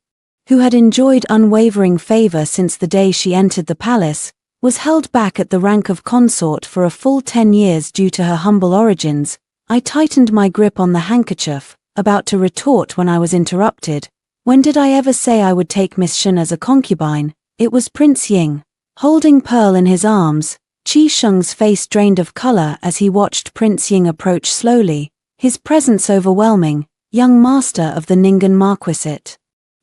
who had enjoyed unwavering favor since the day she entered the palace, was held back at the rank of consort for a full 10 years due to her humble origins. I tightened my grip on the handkerchief, about to retort when I was interrupted. When did I ever say I would take Miss Shen as a concubine? It was Prince Ying. Holding Pearl in his arms, Qi Sheng's face drained of color as he watched Prince Ying approach slowly, his presence overwhelming. Young master of the Ningen Marquisate.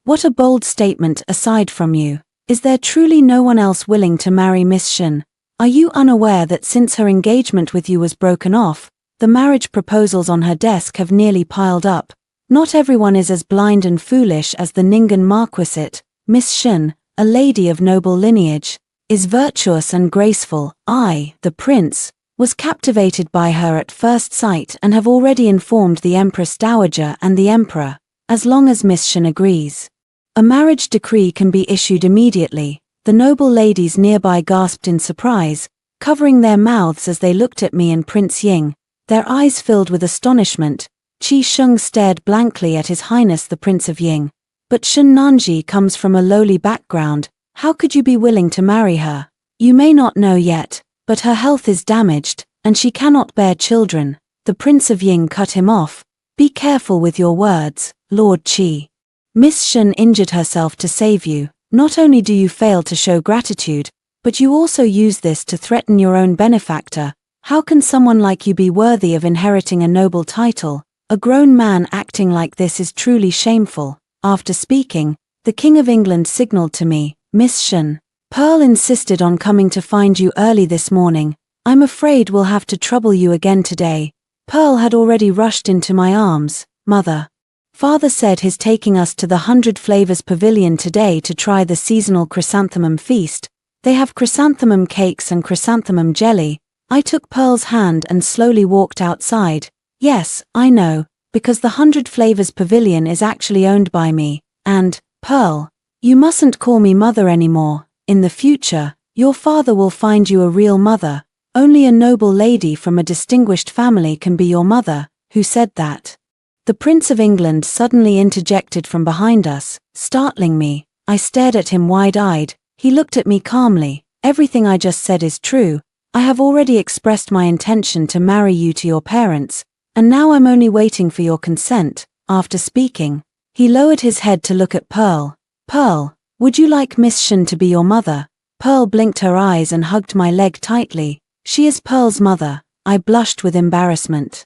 What a bold statement. Aside from you, is there truly no one else willing to marry Miss Shen? Are you unaware that since her engagement with you was broken off, the marriage proposals on her desk have nearly piled up? Not everyone is as blind and foolish as the Ningen Marquisate. Miss Shen, a lady of noble lineage, is virtuous and graceful. I, the prince, was captivated by her at first sight and have already informed the Empress Dowager and the Emperor, as long as Miss Shen agrees. A marriage decree can be issued immediately. The noble ladies nearby gasped in surprise, covering their mouths as they looked at me and Prince Ying, their eyes filled with astonishment. Qi Sheng stared blankly at His Highness the Prince of Ying. But Shen Nanji comes from a lowly background. How could you be willing to marry her? You may not know yet, but her health is damaged, and she cannot bear children. The Prince of Ying cut him off. Be careful with your words, Lord Qi. Miss Shen injured herself to save you. Not only do you fail to show gratitude, but you also use this to threaten your own benefactor. How can someone like you be worthy of inheriting a noble title? A grown man acting like this is truly shameful. After speaking, the King of England signaled to me, Miss Shen, Pearl insisted on coming to find you early this morning. I'm afraid we'll have to trouble you again today. Pearl had already rushed into my arms. Mother. Father said he's taking us to the 100 Flavors Pavilion today to try the seasonal chrysanthemum feast. They have chrysanthemum cakes and chrysanthemum jelly. I took Pearl's hand and slowly walked outside. Yes, I know, because the 100 Flavors Pavilion is actually owned by me. And, Pearl, you mustn't call me mother anymore. In the future, your father will find you a real mother. Only a noble lady from a distinguished family can be your mother. Who said that? The Prince of England suddenly interjected from behind us, startling me. I stared at him wide-eyed. He looked at me calmly. Everything I just said is true. I have already expressed my intention to marry you to your parents, and now I'm only waiting for your consent. After speaking, he lowered his head to look at Pearl. Pearl, would you like Miss Shen to be your mother? Pearl blinked her eyes and hugged my leg tightly. She is Pearl's mother. I blushed with embarrassment.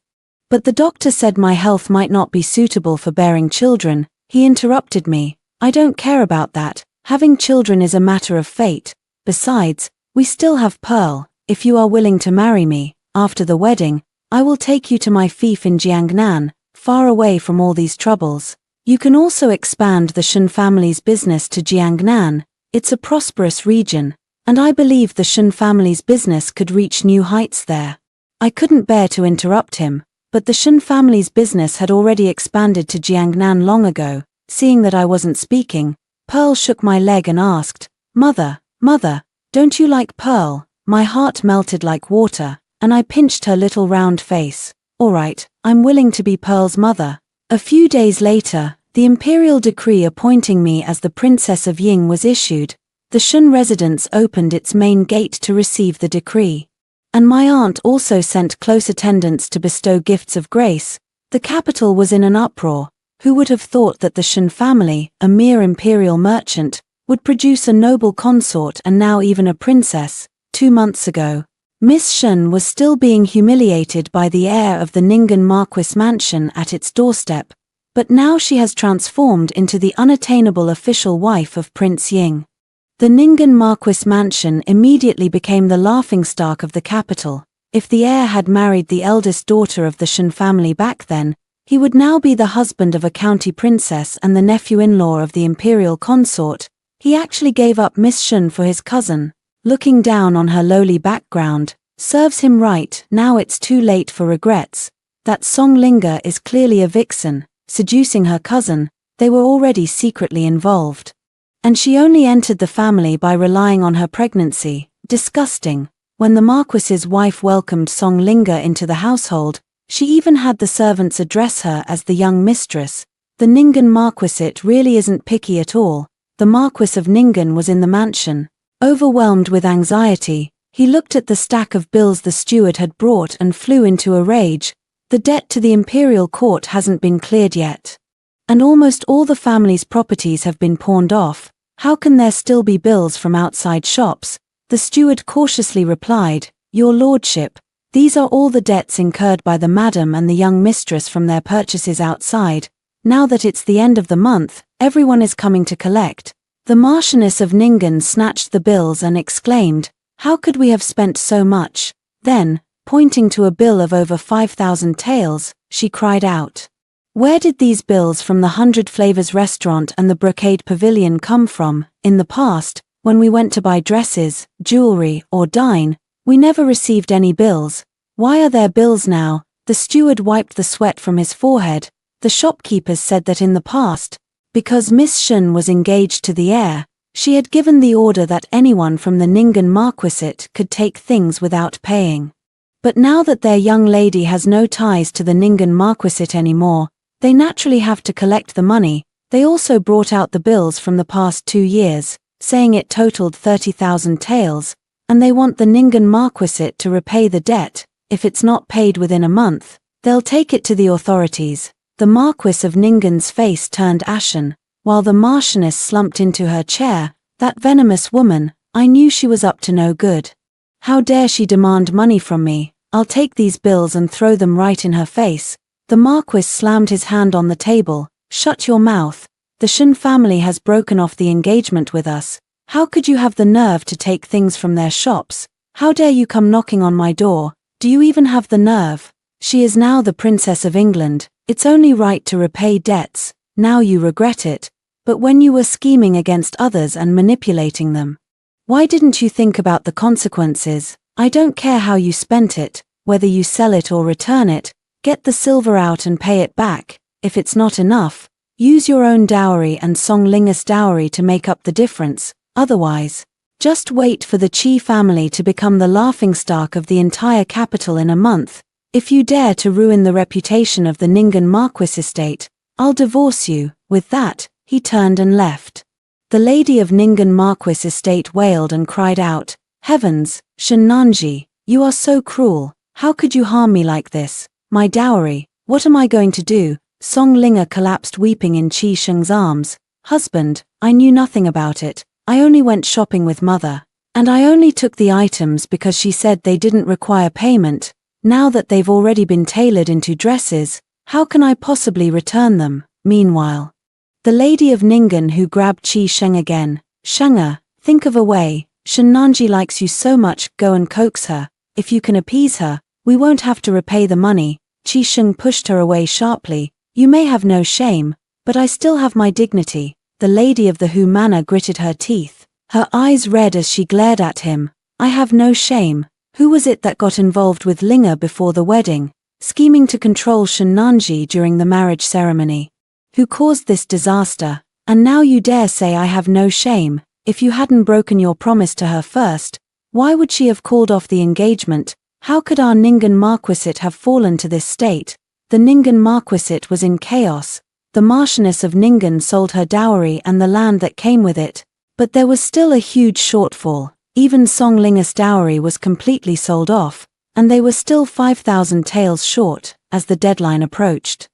But the doctor said my health might not be suitable for bearing children. He interrupted me. I don't care about that. Having children is a matter of fate. Besides, we still have Pearl. If you are willing to marry me, after the wedding, I will take you to my fief in Jiangnan, far away from all these troubles. You can also expand the Shen family's business to Jiangnan. It's a prosperous region, and I believe the Shen family's business could reach new heights there. I couldn't bear to interrupt him, but the Shen family's business had already expanded to Jiangnan long ago. Seeing that I wasn't speaking, Pearl shook my leg and asked, Mother, don't you like Pearl? My heart melted like water, and I pinched her little round face. All right, I'm willing to be Pearl's mother. A few days later, the imperial decree appointing me as the Princess of Ying was issued. The Shen residence opened its main gate to receive the decree. And my aunt also sent close attendants to bestow gifts of grace. The capital was in an uproar. Who would have thought that the Shen family, a mere imperial merchant, would produce a noble consort and now even a princess? 2 months ago, Miss Shen was still being humiliated by the heir of the Ningen Marquis mansion at its doorstep, but now she has transformed into the unattainable official wife of Prince Ying. The Ningen Marquis mansion immediately became the laughingstock of the capital. If the heir had married the eldest daughter of the Shen family back then, he would now be the husband of a county princess and the nephew-in-law of the imperial consort. He actually gave up Miss Shen for his cousin. looking down on her lowly background. Serves him right, now it's too late for regrets. That Song Linga is clearly a vixen, seducing her cousin. They were already secretly involved. And she only entered the family by relying on her pregnancy. Disgusting. When the Marquis's wife welcomed Song Linga into the household, she even had the servants address her as the young mistress. The Ningen Marquisate really isn't picky at all. The Marquis of Ningen was in the mansion. Overwhelmed with anxiety, he looked at the stack of bills the steward had brought and flew into a rage. The debt to the imperial court hasn't been cleared yet. And almost all the family's properties have been pawned off. How can there still be bills from outside shops? The steward cautiously replied, "Your lordship, these are all the debts incurred by the madam and the young mistress from their purchases outside. Now that it's the end of the month, everyone is coming to collect." The Marchioness of Ningen snatched the bills and exclaimed, "How could we have spent so much?" Then, pointing to a bill of over 5,000 taels, she cried out, "Where did these bills from the 100 Flavors restaurant and the Brocade Pavilion come from? In the past, when we went to buy dresses, jewelry, or dine, we never received any bills. Why are there bills now?" The steward wiped the sweat from his forehead. The shopkeepers said that in the past, because Miss Shun was engaged to the heir, she had given the order that anyone from the Ningen Marquisate could take things without paying. But now that their young lady has no ties to the Ningen Marquisate anymore, they naturally have to collect the money. They also brought out the bills from the past 2 years, saying it totaled 30,000 taels, and they want the Ningen Marquisate to repay the debt. If it's not paid within a month, they'll take it to the authorities. The Marquis of Ningen's face turned ashen, while the Marchioness slumped into her chair. That venomous woman, I knew she was up to no good. How dare she demand money from me? I'll take these bills and throw them right in her face. The Marquis slammed his hand on the table. Shut your mouth. The Shun family has broken off the engagement with us. How could you have the nerve to take things from their shops? How dare you come knocking on my door? Do you even have the nerve? She is now the Princess of England. It's only right to repay debts. Now you regret it. But when you were scheming against others and manipulating them, why didn't you think about the consequences? I don't care how you spent it, whether you sell it or return it. Get the silver out and pay it back. If it's not enough, use your own dowry and Song Linga's dowry to make up the difference. Otherwise, just wait for the Qi family to become the laughingstock of the entire capital in a month. If you dare to ruin the reputation of the Ningen Marquis estate, I'll divorce you. With that, he turned and left. The lady of Ningen Marquis estate wailed and cried out, "Heavens, Shenanji, you are so cruel. How could you harm me like this? My dowry, what am I going to do?" Song Linga collapsed weeping in Qi Sheng's arms. "Husband, I knew nothing about it. I only went shopping with mother. And I only took the items because she said they didn't require payment. Now that they've already been tailored into dresses, how can I possibly return them?" Meanwhile, the lady of Ningen who grabbed Qi Sheng again. "Shanga, think of a way. Shenanji likes you so much, go and coax her. If you can appease her, we won't have to repay the money." Qi Sheng pushed her away sharply. "You may have no shame, but I still have my dignity." The lady of the Hu Manor gritted her teeth, her eyes red as she glared at him. "I have no shame. Who was it that got involved with Linga before the wedding, scheming to control Shenanji during the marriage ceremony? Who caused this disaster? And now you dare say I have no shame? If you hadn't broken your promise to her first, why would she have called off the engagement? How could our Ningen Marquisate have fallen to this state?" The Ningen Marquisate was in chaos. The Marchioness of Ningen sold her dowry and the land that came with it, but there was still a huge shortfall. Even Song Linga's dowry was completely sold off, and they were still 5,000 taels short as the deadline approached.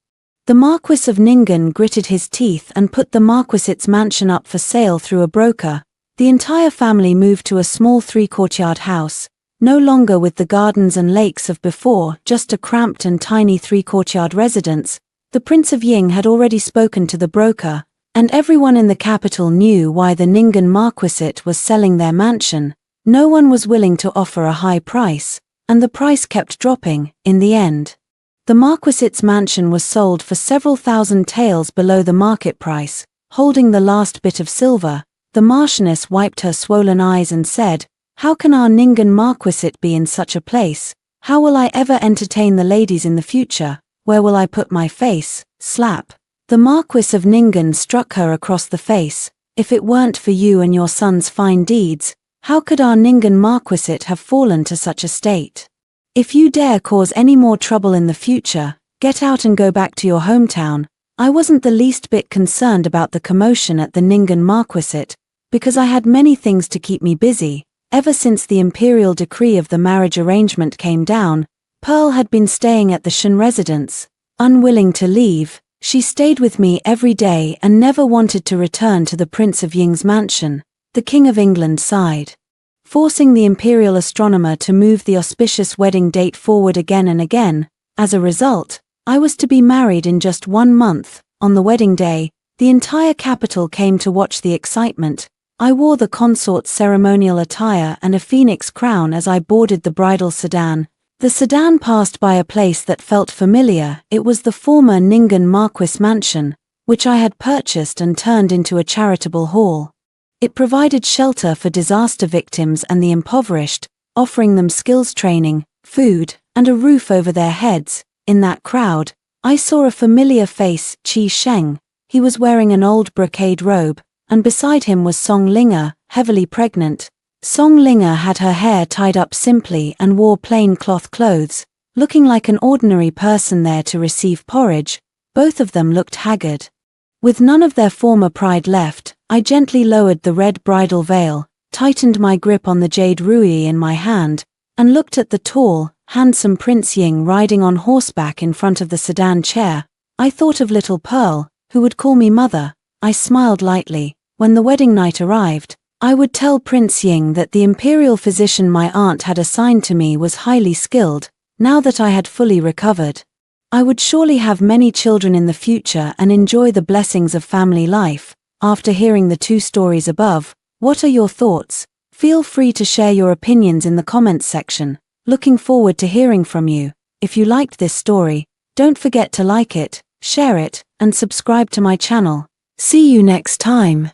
The Marquis of Ningen gritted his teeth and put the Marquisate's mansion up for sale through a broker. The entire family moved to a small 3-courtyard house, no longer with the gardens and lakes of before, just a cramped and tiny 3-courtyard residence. The Prince of Ying had already spoken to the broker, and everyone in the capital knew why the Ningen Marquisate was selling their mansion. No one was willing to offer a high price, and the price kept dropping. In the end, the Marquisate's mansion was sold for several thousand taels below the market price. Holding the last bit of silver, the Marchioness wiped her swollen eyes and said, How can our Ningen marquisate be in such a place? How will I ever entertain the ladies in the future? Where will I put my face? Slap. The Marquis of Ningen struck her across the face. If it weren't for you and your son's fine deeds, how could our Ningen marquisate have fallen to such a state? If you dare cause any more trouble in the future, get out and go back to your hometown. I wasn't the least bit concerned about the commotion at the Ningen marquisate, because I had many things to keep me busy. Ever since the imperial decree of the marriage arrangement came down, Pearl had been staying at the Shen residence. Unwilling to leave, she stayed with me every day and never wanted to return to the Prince of Ying's mansion. The King of England sighed, forcing the imperial astronomer to move the auspicious wedding date forward again and again. As a result, I was to be married in just 1 month. On the wedding day, the entire capital came to watch the excitement. I wore the consort's ceremonial attire and a phoenix crown as I boarded the bridal sedan. The sedan passed by a place that felt familiar. It was the former Ningen Marquis mansion, which I had purchased and turned into a charitable hall. It provided shelter for disaster victims and the impoverished, offering them skills training, food, and a roof over their heads. In that crowd, I saw a familiar face, Qi Sheng. He was wearing an old brocade robe, and beside him was Song Linger, heavily pregnant. Song Linger had her hair tied up simply and wore plain cloth clothes, looking like an ordinary person there to receive porridge. Both of them looked haggard. With none of their former pride left, I gently lowered the red bridal veil, tightened my grip on the jade ruyi in my hand, and looked at the tall, handsome Prince Ying riding on horseback in front of the sedan chair. I thought of little Pearl, who would call me mother. I smiled lightly. When the wedding night arrived, I would tell Prince Ying that the imperial physician my aunt had assigned to me was highly skilled. Now that I had fully recovered, I would surely have many children in the future and enjoy the blessings of family life. After hearing the 2 stories above, what are your thoughts? Feel free to share your opinions in the comments section. Looking forward to hearing from you. If you liked this story, don't forget to like it, share it, and subscribe to my channel. See you next time.